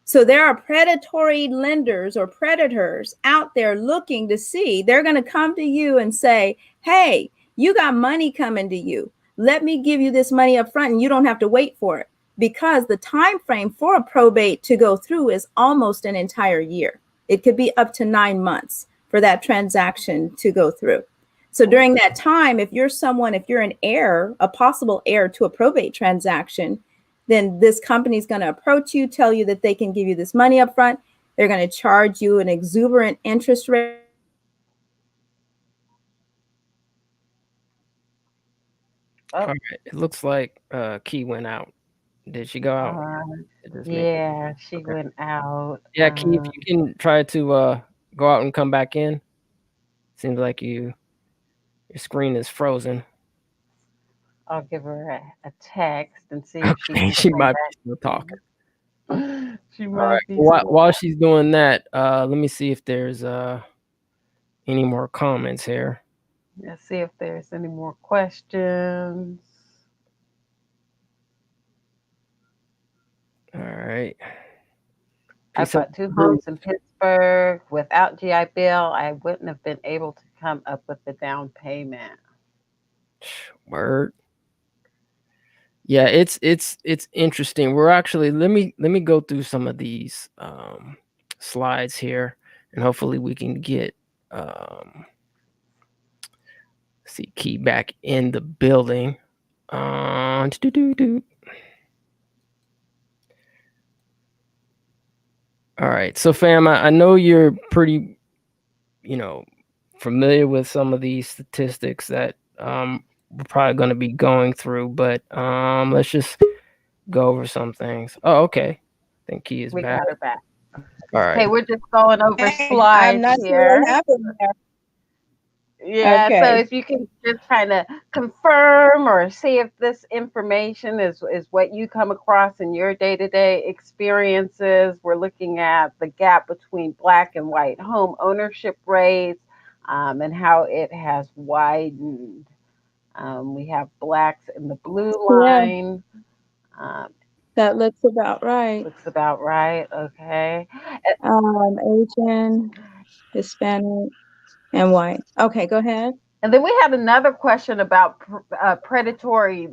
S3: So there are predatory lenders or predators out there looking to see. They're going to come to you and say, "Hey, you got money coming to you. Let me give you this money up front and you don't have to wait for it." Because the time frame for a probate to go through is almost an entire year. It could be up to 9 months for that transaction to go through. So during that time, if you're an heir, a possible heir to a probate transaction, then this company is going to approach you, tell you that they can give you this money up front. They're going to charge you an exuberant interest rate.
S1: Oh,
S2: All right. It looks like Kee went out. Did she go out?
S1: yeah, she
S2: Okay.
S1: went out.
S2: Yeah, Kee, if you can try to go out and come back in. Seems like your screen is frozen.
S1: I'll give her a text and see if she
S2: Okay,
S1: can
S2: she
S1: come
S2: might
S1: back.
S2: be still talking.
S1: She
S2: All
S1: might
S2: right.
S1: be
S2: While she's doing that, let me see if there's any more comments here.
S1: Let's see if there's any more questions.
S2: All right.
S1: I've got 2 homes in Pittsburgh. Without GI Bill, I wouldn't have been able to come up with the down payment.
S2: Word. Yeah, it's interesting. We're actually let me go through some of these slides here, and hopefully we can get see Key back in the building. Doo-doo-doo. All right, so fam, I know you're pretty, familiar with some of these statistics that we're probably going to be going through, but let's just go over some things. Oh, okay. I think Key is
S1: We
S2: back.
S1: got her back.
S2: All
S1: Okay,
S2: right.
S1: we're just going over
S3: Hey, I'm
S1: slides
S3: not sure what
S1: here.
S3: happened there.
S1: Yeah, so
S3: Okay.
S1: if you can just kind of confirm or see if this information is what you come across in your day-to-day experiences. We're looking at the gap between black and white home ownership rates, and how it has widened. We have blacks in the blue
S3: Yeah,
S1: line. Um,
S3: that looks about right.
S1: looks about right. Okay.
S3: Asian, Hispanic, and white. Okay, go ahead.
S1: And then we had another question about predatory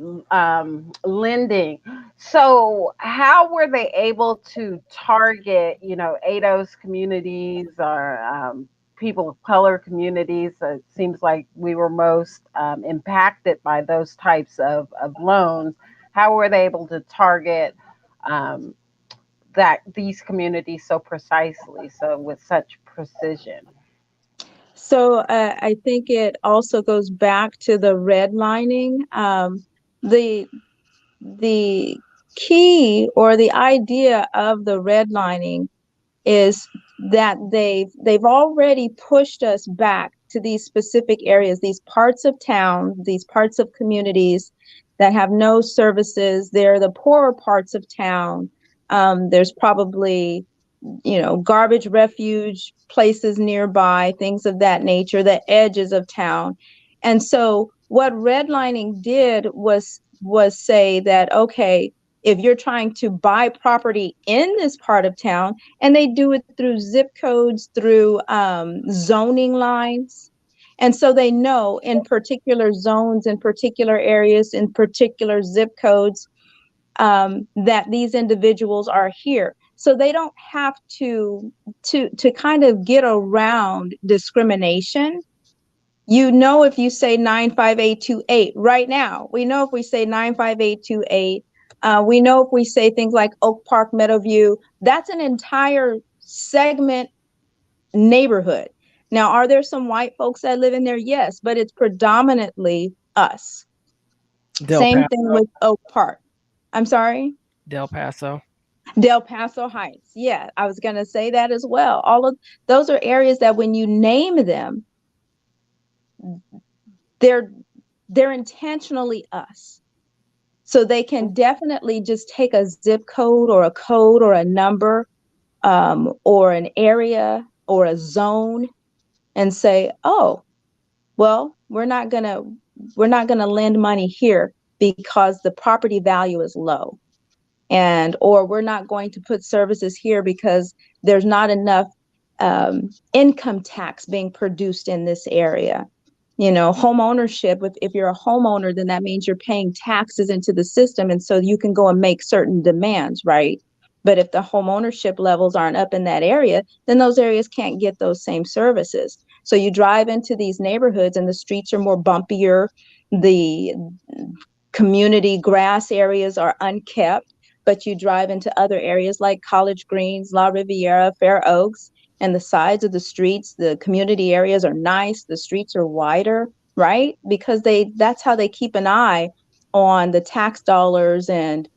S1: lending. So, how were they able to target, ADOS communities or people of color communities? It seems like we were most impacted by those types of loans. How were they able to target um, these communities so precisely, so with such precision?
S3: So I think it also goes back to the redlining. The the key or the idea of the redlining is that they've already pushed us back to these specific areas, these parts of town, these parts of communities that have no services. They're the poorer parts of town. There's probably garbage refuge places nearby, things of that nature, the edges of town. And so what redlining did was say that, okay, if you're trying to buy property in this part of town, and they do it through zip codes, through zoning lines. And so they know in particular zones, in particular areas, in particular zip codes, that these individuals are here. So they don't have to kind of get around discrimination. If you say 95828 right now, we know if we say 95828, we know if we say things like Oak Park, Meadowview, that's an entire segment neighborhood. Now, are there some white folks that live in there? Yes, but it's predominantly us.
S2: Del
S3: Same
S2: Paso.
S3: thing with Oak Park. I'm sorry?
S2: Del Paso.
S3: Del Paso Heights. Yeah, I was going to say that as well. All of those are areas that when you name them, they're intentionally us. So they can definitely just take a zip code or a code or a number, or an area or a zone and say, oh, well, we're not gonna lend money here because the property value is low. Or we're not going to put services here because there's not enough income tax being produced in this area. Home ownership, if you're a homeowner, then that means you're paying taxes into the system. And so you can go and make certain demands, right? But if the home ownership levels aren't up in that area, then those areas can't get those same services. So you drive into these neighborhoods and the streets are more bumpier. The community grass areas are unkept, but you drive into other areas like College Greens, La Riviera, Fair Oaks, and the sides of the streets, the community areas are nice, the streets are wider, right? Because that's how they keep an eye on the tax dollars and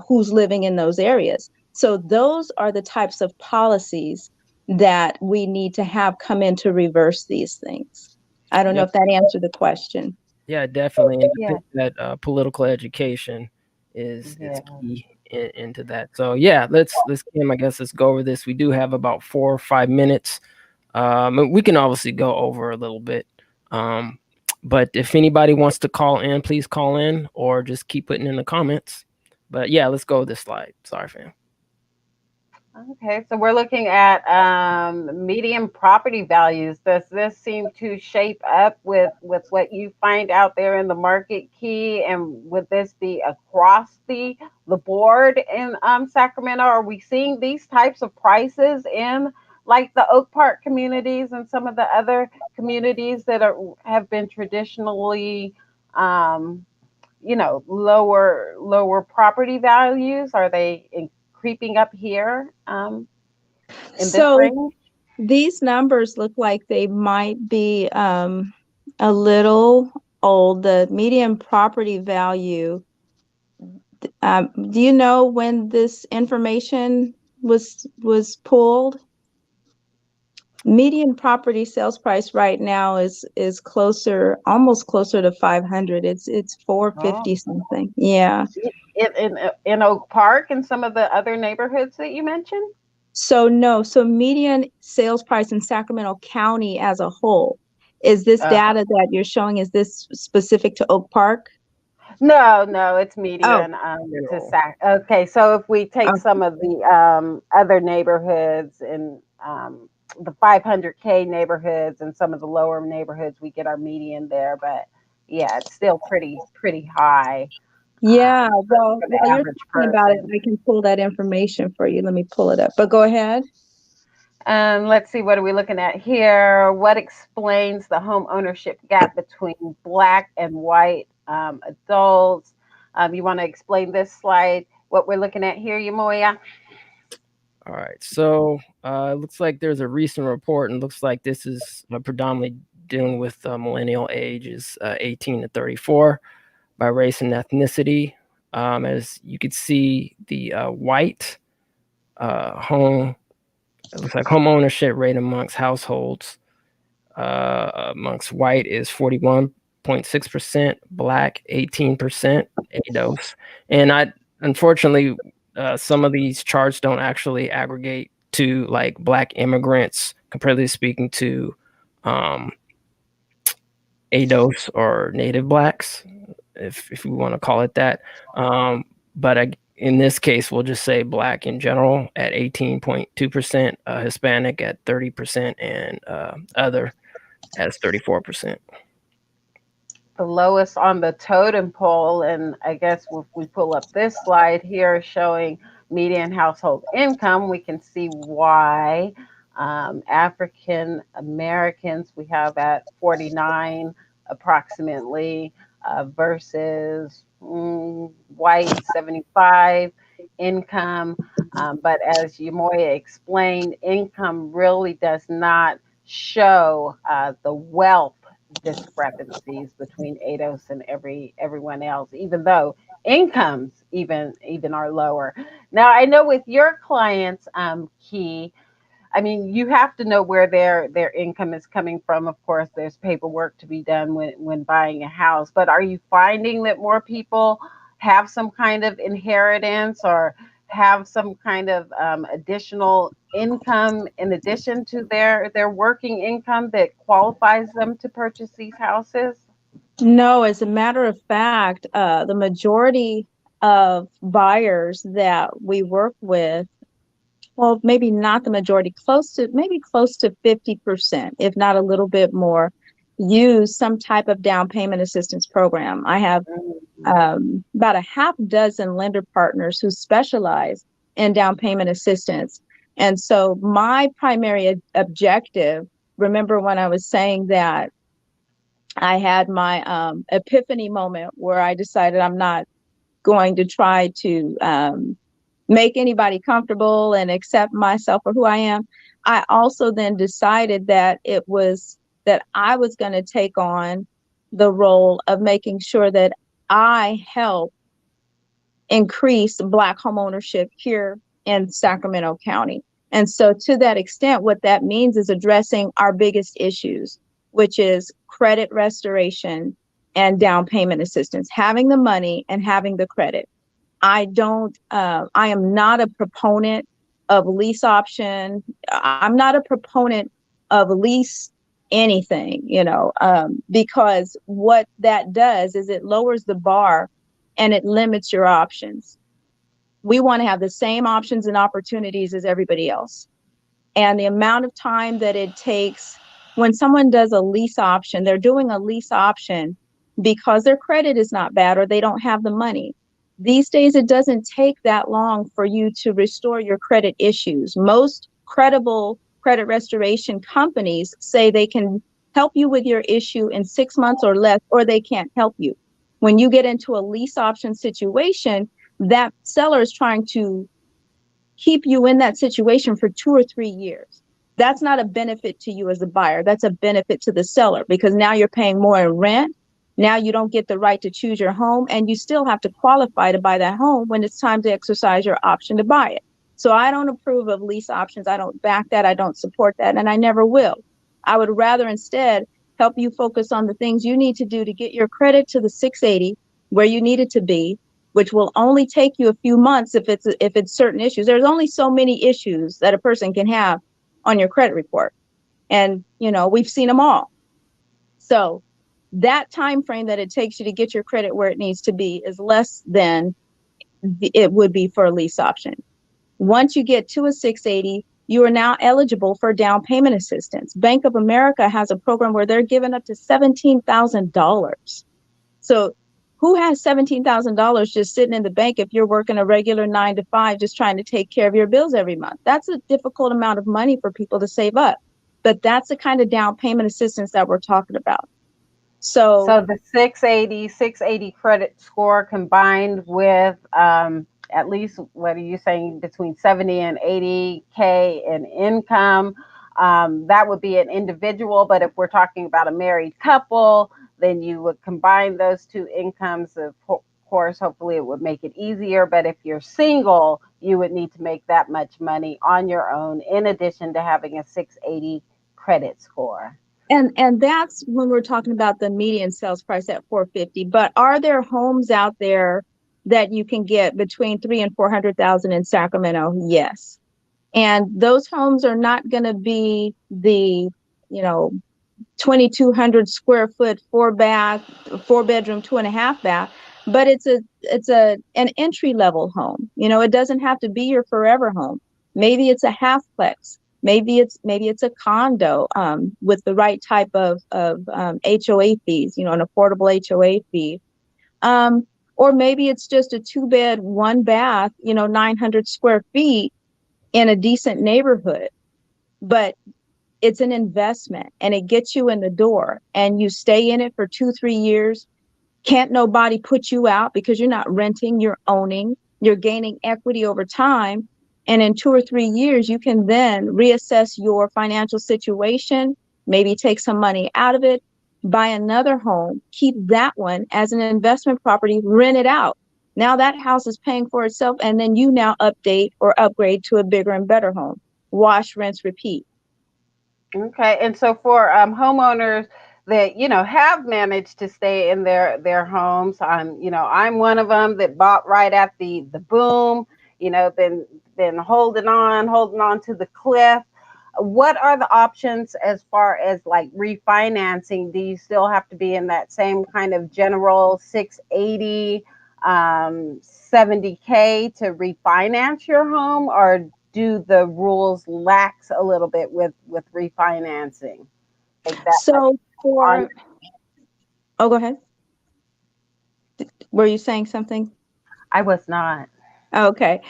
S3: who's living in those areas. So those are the types of policies that we need to have come in to reverse these things. I don't know
S2: Yep.
S3: if that answered the question.
S2: Yeah, definitely. And I
S1: Yeah,
S2: think that political education is
S1: yeah.
S2: key into that. So yeah, let's Kim, I guess let's go over this. We do have about 4 or 5 minutes. And we can obviously go over a little bit. Um, but if anybody wants to call in, please call in or just keep putting in the comments. But yeah, let's go with this slide. Sorry, fam.
S1: Okay, so we're looking at median property values. Does this seem to shape up with what you find out there in the market, Key? And would this be across the board in Sacramento? Are we seeing these types of prices in like the Oak Park communities and some of the other communities that have been traditionally um, lower property values? Are they creeping up here in this
S3: So
S1: range?
S3: these numbers look like they might be a little old. The median property value, do you know when this information was pulled? Median property sales price right now is closer, almost closer to 500. It's
S1: Oh,
S3: 450 something. Yeah.
S1: in Oak Park and some of the other neighborhoods that you mentioned?
S3: So no, so median sales price in Sacramento County as a whole. Is this
S1: Uh,
S3: data that you're showing, is this specific to Oak Park?
S1: no, no, it's
S3: Oh,
S1: median to
S2: General.
S1: Sac. Okay, so if we take
S3: oh,
S1: some of the other neighborhoods and the 500K neighborhoods and some of the lower neighborhoods, we get our median there. But yeah, it's still pretty high
S3: yeah. Well,
S1: for the
S3: while you're
S1: average
S3: talking about it,
S1: person.
S3: I can pull that information for you. Let me pull it up. But go ahead.
S1: Let's see, what are we looking at here? What explains the home ownership gap between Black and white adults? You want to explain this slide, what we're looking at here, Yamoya?
S2: All right. So it looks like there's a recent report, and looks like this is predominantly dealing with millennial ages 18 to 34 by race and ethnicity. As you could see, the white home, it looks like home ownership rate amongst households amongst white is 41.6%, Black 18%, ADOS. And unfortunately, some of these charts don't actually aggregate to like Black immigrants, comparatively speaking to um, ADOS or Native Blacks, if we want to call it that. But in this case, we'll just say Black in general at 18.2%, Hispanic at 30%, and other as 34%.
S1: The lowest on the totem pole. And I guess if we pull up this slide here showing median household income, we can see why African Americans we have at 49 approximately versus white 75 income. But as Yamoya explained, income really does not show the wealth discrepancies between ADOS and everyone else, even though incomes even are lower. Now I know with your clients, Key, I mean you have to know where their income is coming from. Of course, there's paperwork to be done when buying a house, but are you finding that more people have some kind of inheritance or have some kind of additional income in addition to their working income that qualifies them to purchase these houses?
S3: No, as a matter of fact, the majority of buyers that we work with, well, maybe not the majority, close to 50%, if not a little bit more, use some type of down payment assistance program. I have
S1: Mhm.
S3: about a half dozen lender partners who specialize in down payment assistance. And so my primary objective, remember when I was saying that I had my epiphany moment where I decided I'm not going to try to make anybody comfortable and accept myself for who I am. I also then decided that I was going to take on the role of making sure that I help increase Black homeownership here in Sacramento County. And so to that extent, what that means is addressing our biggest issues, which is credit restoration and down payment assistance, having the money and having the credit. I am not a proponent of lease option. I'm not a proponent of lease anything, because what that does is it lowers the bar and it limits your options. We want to have the same options and opportunities as everybody else. And the amount of time that it takes when someone does a lease option, they're doing a lease option because their credit is not bad or they don't have the money. These days, it doesn't take that long for you to restore your credit issues. Most credible credit restoration companies say they can help you with your issue in 6 months or less, or they can't help you. When you get into a lease option situation, that seller is trying to keep you in that situation for 2 or 3 years. That's not a benefit to you as a buyer. That's a benefit to the seller, because now you're paying more in rent. Now you don't get the right to choose your home, and you still have to qualify to buy that home when it's time to exercise your option to buy it. So I don't approve of lease options. I don't back that. I don't support that, and I never will. I would rather instead help you focus on the things you need to do to get your credit to the 680 where you need it to be, which will only take you a few months if it's certain issues. There's only so many issues that a person can have on your credit report. And, we've seen them all. So that time frame that it takes you to get your credit where it needs to be is less than it would be for a lease option. Once you get to a 680, you are now eligible for down payment assistance. Bank of America has a program where they're giving up to $17,000. So who has $17,000 just sitting in the bank if you're working a regular 9 to 5, just trying to take care of your bills every month? That's a difficult amount of money for people to save up. But that's the kind of down payment assistance that we're talking about. So
S1: the 680 credit score combined with at least, what are you saying, between 70 and 80K in income, that would be an individual. But if we're talking about a married couple, then you would combine those two incomes. Of course, hopefully it would make it easier. But if you're single, you would need to make that much money on your own, in addition to having a 680 credit score.
S3: And that's when we're talking about the median sales price at 450. But are there homes out there that you can get between 300,000 and 400,000 in Sacramento? Yes. And those homes are not going to be the 2,200 square foot, 4-bedroom, 2.5 bath, but it's an entry level home. It doesn't have to be your forever home. Maybe it's a halfplex. Maybe it's a condo with the right type of HOA fees, an affordable HOA fee. Or maybe it's just a 2-bed, 1-bath, 900 square feet in a decent neighborhood. But it's an investment, and it gets you in the door, and you stay in it for 2-3 years. Can't nobody put you out, because you're not renting, you're owning, you're gaining equity over time. And in 2 or 3 years, you can then reassess your financial situation, maybe take some money out of it, buy another home, keep that one as an investment property, rent it out. Now that house is paying for itself, and then you now update or upgrade to a bigger and better home. Wash, rinse, repeat.
S1: Okay. And so for homeowners that, have managed to stay in their homes, I'm one of them that bought right at the boom, been holding on to the cliff. What are the options as far as like refinancing? Do you still have to be in that same kind of general 680, 70K to refinance your home, or do the rules lax a little bit with refinancing?
S3: So go ahead. Were you saying something?
S1: I was not.
S3: Okay.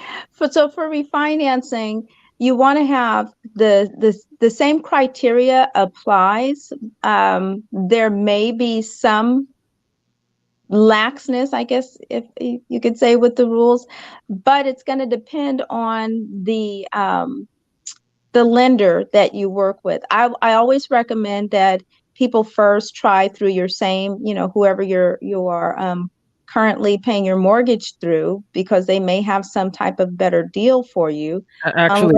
S3: So for refinancing, you want to have the same criteria applies. There may be some laxness, I guess, if you could say, with the rules, but it's going to depend on the lender that you work with. I always recommend that people first try through your same, whoever you are currently paying your mortgage through, because they may have some type of better deal for you.
S2: Actually,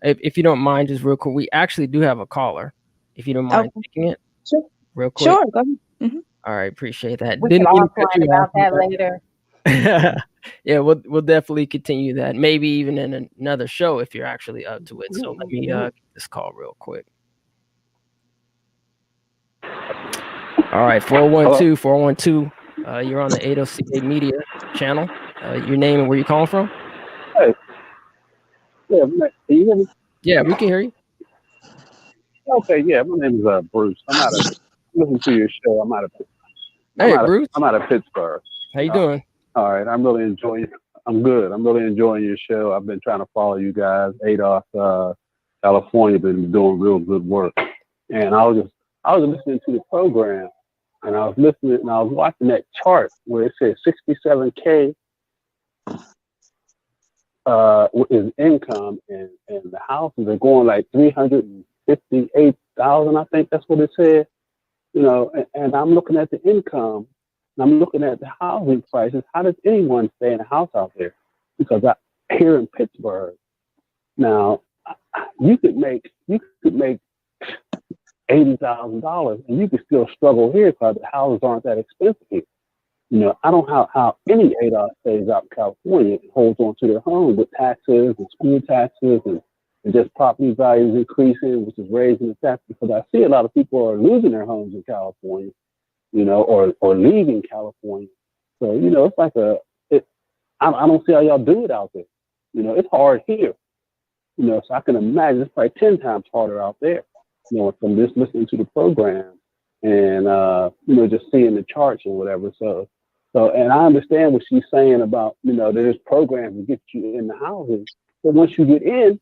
S2: if you don't mind, just real quick, we actually do have a caller. If you don't mind taking it,
S3: sure,
S2: real quick.
S3: Sure, go ahead. Mm-hmm.
S2: All right, appreciate that.
S1: We can offline about that later.
S2: Yeah, we'll definitely continue that. Maybe even in another show if you're actually up to it. So let me get this call real quick. All right, 412, you're on the 806 Media channel. your name and where you're calling from.
S5: Hey, yeah, can you hear me?
S2: Yeah, we can hear you.
S5: Okay, yeah, my name is Bruce. I'm out of listen to your show.
S2: Hey, Bruce,
S5: I'm out of Pittsburgh.
S2: how you
S5: Uh,
S2: doing?
S5: all right, I'm really enjoying. I'm good. I'm really enjoying your show. I've been trying to follow you guys. Adolph, California, been doing real good work. And I was listening to the program, and I was listening, and I was watching that chart where it said 67K is income, and the houses are going like 358,000. I think that's what it said. And I'm looking at the income, and I'm looking at the housing prices. How does anyone stay in a house out there? Because here in Pittsburgh now, you could make $80,000, and you could still struggle here because the houses aren't that expensive here. I don't know how any ADOS stays out in California and holds on to their home with taxes and school taxes and just property values increasing, which is raising the tax. Because I see a lot of people are losing their homes in California, or leaving California. So, it's like I don't see how y'all do it out there. It's hard here, so I can imagine it's probably 10 times harder out there, from just listening to the program and, just seeing the charts or whatever. So, and I understand what she's saying about, there's programs to get you in the housing. But once you get in,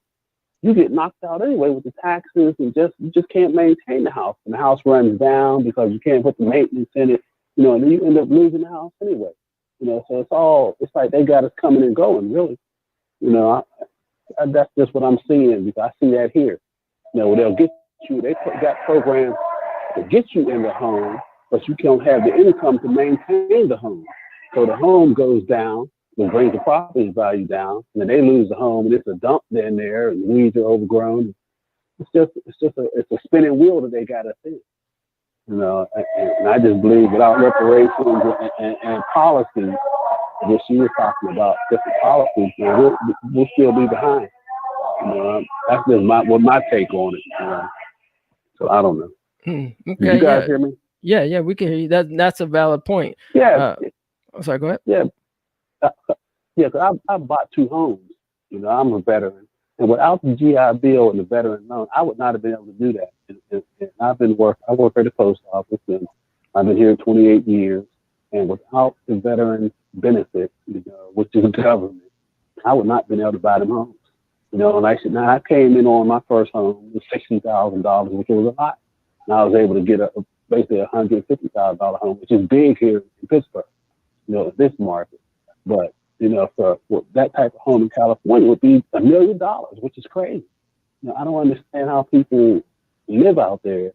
S5: you get knocked out anyway with the taxes, and you just can't maintain the house. And the house runs down because you can't put the maintenance in it, and then you end up losing the house anyway. So it's like they got us coming and going, really. That's just what I'm seeing, because I see that here. They'll get you, got programs to get you in the home, but you can't have the income to maintain the home. So the home goes down, which brings the property value down, and then they lose the home, and it's a dump in there, and the weeds are overgrown. It's a spinning wheel that they got us in. And I just believe without reparations and policies, what she was talking about, different policies, we'll still be behind. That's just my take on it. So I don't know.
S2: Okay,
S5: Did you guys hear me?
S2: Yeah, we can hear you. That's a valid point.
S5: Yeah.
S2: I'm sorry, go ahead.
S5: Yeah. Because I bought 2 homes. I'm a veteran. And without the GI Bill and the veteran loan, I would not have been able to do that. And I work at the post office, and I've been here 28 years. And without the veteran benefit, which is government, I would not have been able to buy them homes. And I came in on my first home with $60,000, which was a lot. And I was able to get basically a $150,000 home, which is big here in Pittsburgh, this market. But, for that type of home in California would be $1 million, which is crazy. I don't understand how people live out there.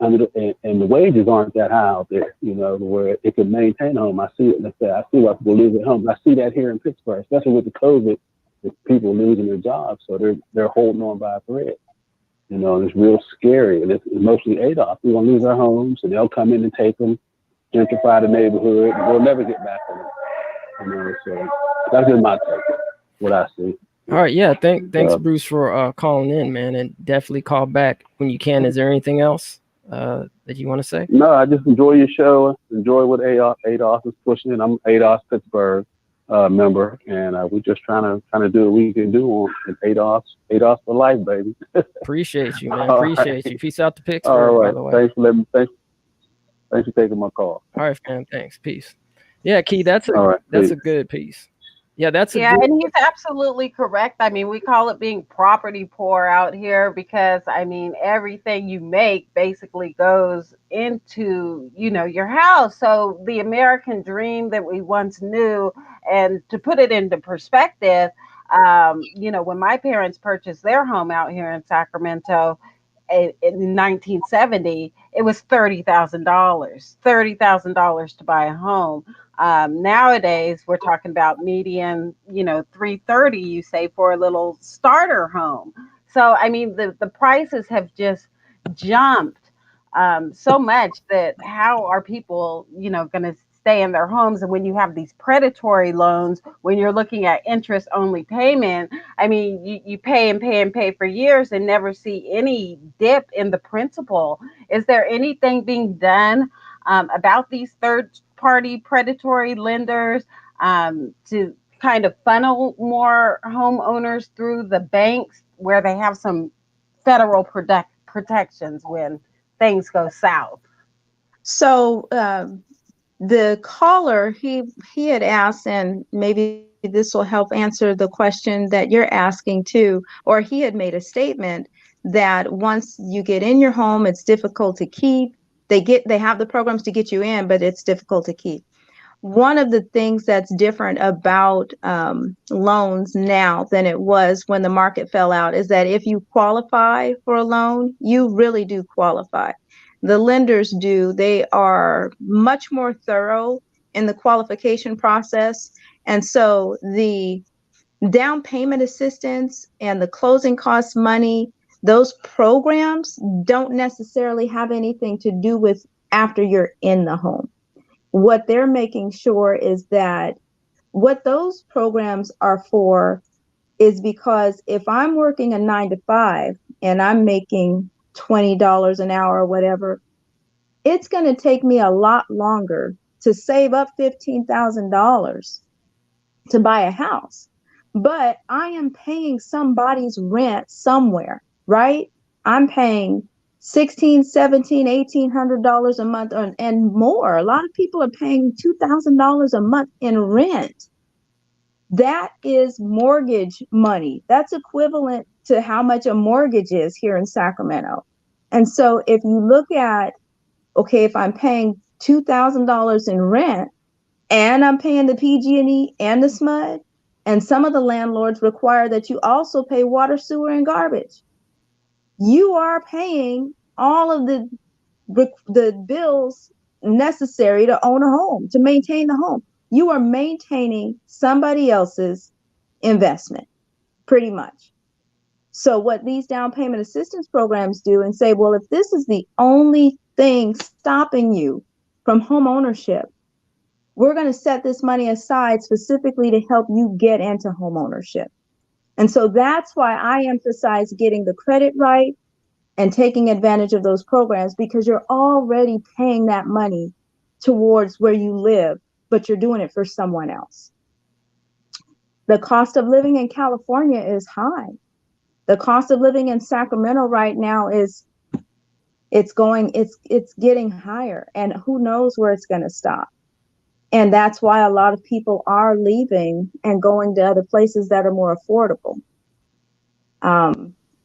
S5: And the wages aren't that high out there, where it can maintain a home. I see it. I see why people live at home. I see that here in Pittsburgh, especially with the COVID, with people losing their jobs. So they're holding on by a thread. And it's real scary. And it's mostly ADOS. We're going to lose our homes, and they'll come in and take them, gentrify the neighborhood, and we'll never get back on them. So that's just my take, what I see.
S2: All right, yeah. Thanks, Bruce, for calling in, man, and definitely call back when you can. Is there anything else that you want to say?
S5: No, I just enjoy your show. Enjoy what ADOS is pushing. And I'm ADOS Pittsburgh member, and we're just trying to do what we can do on ADOS for life, baby.
S2: Appreciate you, man. Appreciate you. Peace out to Pittsburgh.
S5: All right.
S2: By the way.
S5: Thanks for taking my call.
S2: All right, fam. Thanks. Peace. Yeah, Key, that's a good piece. Yeah,
S1: and he's absolutely correct. I mean, we call it being property poor out here because, I mean, everything you make basically goes into, your house. So the American dream that we once knew, and to put it into perspective, when my parents purchased their home out here in Sacramento, in 1970, it was $30,000 to buy a home. Nowadays, we're talking about median, $330, you say, for a little starter home. So, I mean, the prices have just jumped so much that how are people, going to stay in their homes? And when you have these predatory loans, when you're looking at interest only payment, I mean, you pay and pay and pay for years and never see any dip in the principal. Is there anything being done about these third party predatory lenders to kind of funnel more homeowners through the banks where they have some federal protections when things go south.
S3: So the caller, he had asked, and maybe this will help answer the question that you're asking too, or he had made a statement that once you get in your home, it's difficult to keep. They have the programs to get you in, but it's difficult to keep. One of the things that's different about loans now than it was when the market fell out is that if you qualify for a loan, you really do qualify. The lenders do. They are much more thorough in the qualification process. And so the down payment assistance and the closing cost money, those programs don't necessarily have anything to do with after you're in the home. What they're making sure is that what those programs are for is because if I'm working a 9 to 5 and I'm making $20 an hour or whatever, it's going to take me a lot longer to save up $15,000 to buy a house. But I am paying somebody's rent somewhere, right? I'm paying $1,600, $1,700, $1,800 a month and more. A lot of people are paying $2,000 a month in rent. That is mortgage money. That's equivalent to how much a mortgage is here in Sacramento. And so if you look at, okay, if I'm paying $2,000 in rent and I'm paying the PG&E and the SMUD, and some of the landlords require that you also pay water, sewer, and garbage, you are paying all of the bills necessary to own a home, to maintain the home. You are maintaining somebody else's investment, pretty much. So what these down payment assistance programs do and say, well, if this is the only thing stopping you from home ownership, we're going to set this money aside specifically to help you get into home ownership. And so that's why I emphasize getting the credit right and taking advantage of those programs, because you're already paying that money towards where you live, but you're doing it for someone else. The cost of living in California is high. The cost of living in Sacramento right now is it's getting higher, and who knows where it's going to stop. And that's why a lot of people are leaving and going to other places that are more affordable.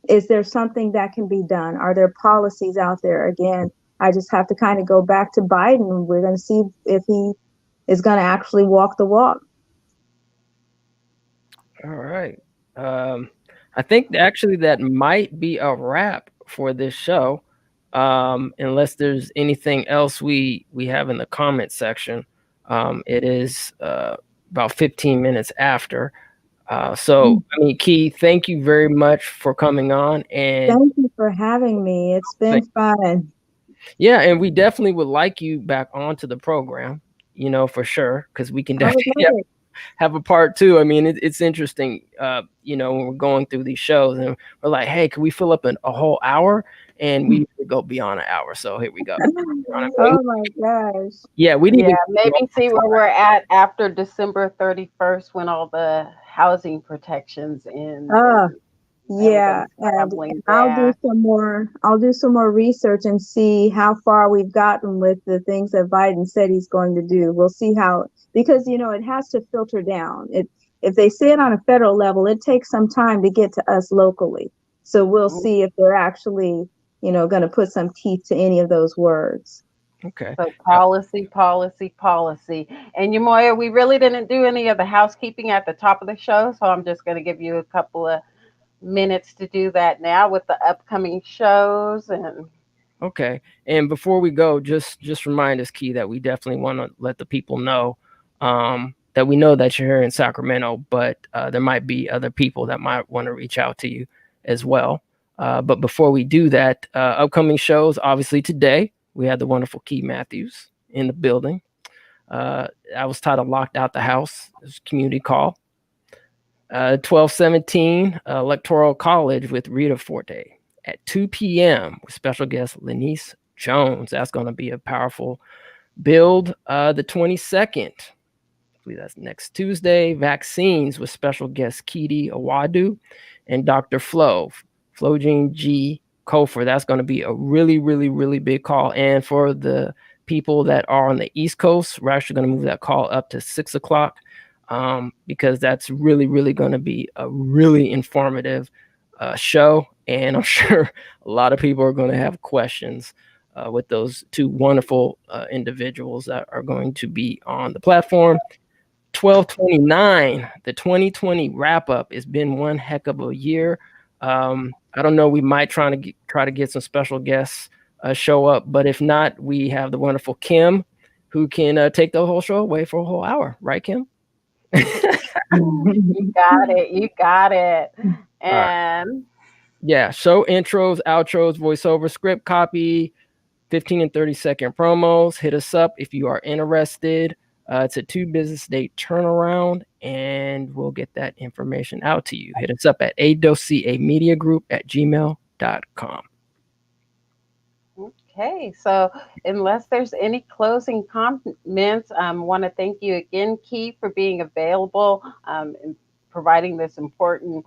S3: Is there something that can be done? Are there policies out there? Again, I just have to kind of go back to Biden. We're going to see if he is going to actually walk the walk.
S2: All right. I think actually that might be a wrap for this show, unless there's anything else we have in the comment section. It is about 15 minutes after. So, I mean, Kee, thank you very much for coming on. And
S3: thank you for having me. It's been fun.
S2: Yeah, and we definitely would like you back onto the program, for sure, because we can definitely have a part 2. I mean, it's interesting, when we're going through these shows and we're like, hey, can we fill up a whole hour? And we go beyond an hour. So here we go.
S3: Oh my gosh.
S2: Yeah,
S1: maybe see where we're at after December 31st when all the housing protections end.
S3: Yeah, and I'll do some more research and see how far we've gotten with the things that Biden said he's going to do. We'll see how, because it has to filter down. If they say it on a federal level, it takes some time to get to us locally. So we'll see if they're actually, going to put some teeth to any of those words.
S2: Okay.
S1: So policy. And Yamoya, we really didn't do any of the housekeeping at the top of the show, so I'm just going to give you a couple of minutes to do that now with the upcoming shows. And
S2: okay. And before we go, just remind us, Kee, that we definitely want to let the people know that we know that you're here in Sacramento, but there might be other people that might want to reach out to you as well. But before we do that, upcoming shows, obviously today, we had the wonderful Kee Mathews in the building. I was titled Locked Out the House. It was a community call. 12:17 Electoral College with Rita Forte at 2 p.m. with special guest Lenice Jones. That's going to be a powerful build. The 22nd, believe that's next Tuesday. Vaccines with special guest Kee Awadu and Dr. Flojine G. Kofor. That's going to be a really, really, really big call. And for the people that are on the East Coast, we're actually going to move that call up to 6 o'clock because that's really, really going to be a really informative show. And I'm sure a lot of people are going to have questions with those two wonderful individuals that are going to be on the platform. 12/29, the 2020 wrap up. It's been one heck of a year. I don't know. We might try to get some special guests show up, but if not, we have the wonderful Kim, who can take the whole show away for a whole hour. Right, Kim?
S1: You got it. You got it. And
S2: right. Yeah, show intros, outros, voiceover, script copy, 15 and 30-second promos. Hit us up if you are interested. It's a 2 business day turnaround, and we'll get that information out to you. Hit us up at adocamediagroup@gmail.com.
S1: Okay, so unless there's any closing comments, want to thank you again, Kee, for being available and providing this important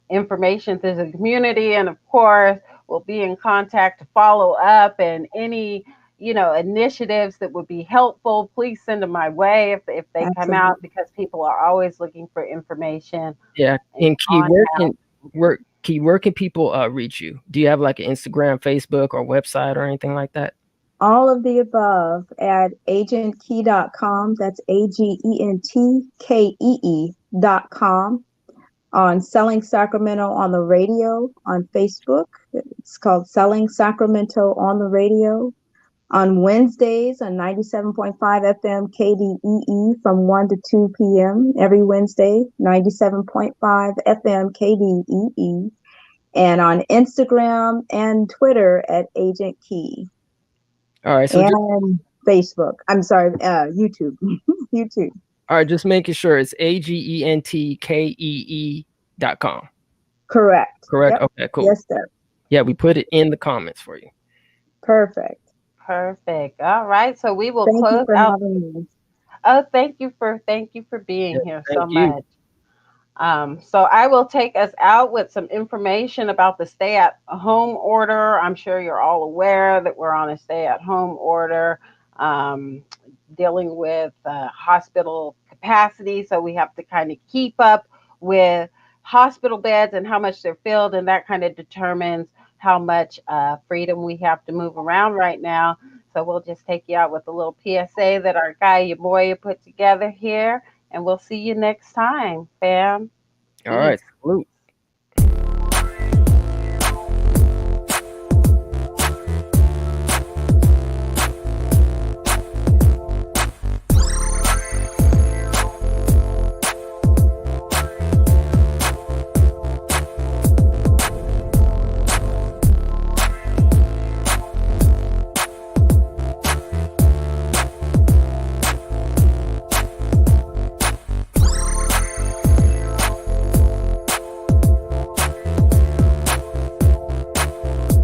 S1: information to the community. And of course, we'll be in contact to follow up, and any initiatives that would be helpful, please send them my way if they come out, because people are always looking for information.
S2: Yeah, and Kee, where can people reach you? Do you have like an Instagram, Facebook, or website or anything like that?
S3: All of the above at agentkee.com. That's AGENTKEE.com. On Selling Sacramento on the radio on Facebook. It's called Selling Sacramento on the radio. On Wednesdays on 97.5 FM KDEE from 1 to 2 p.m. every Wednesday, 97.5 FM KDEE. And on Instagram and Twitter at Agent Kee.
S2: All right. So
S3: and Facebook. I'm sorry, YouTube. YouTube.
S2: All right, just making sure it's AGENTKEE.com.
S3: Correct.
S2: Correct. Yep. Okay, cool.
S3: Yes, sir.
S2: Yeah, we put it in the comments for you.
S3: Perfect.
S1: Perfect. All right. So we will
S3: close out.
S1: Having me. Oh, thank you for being here so much. So I will take us out with some information about the stay-at-home order. I'm sure you're all aware that we're on a stay-at-home order, dealing with hospital capacity. So we have to kind of keep up with hospital beds and how much they're filled, and that kind of determines how much freedom we have to move around right now. So we'll just take you out with a little PSA that our guy Yaboya put together here, and we'll see you next time, fam.
S2: All right, salute.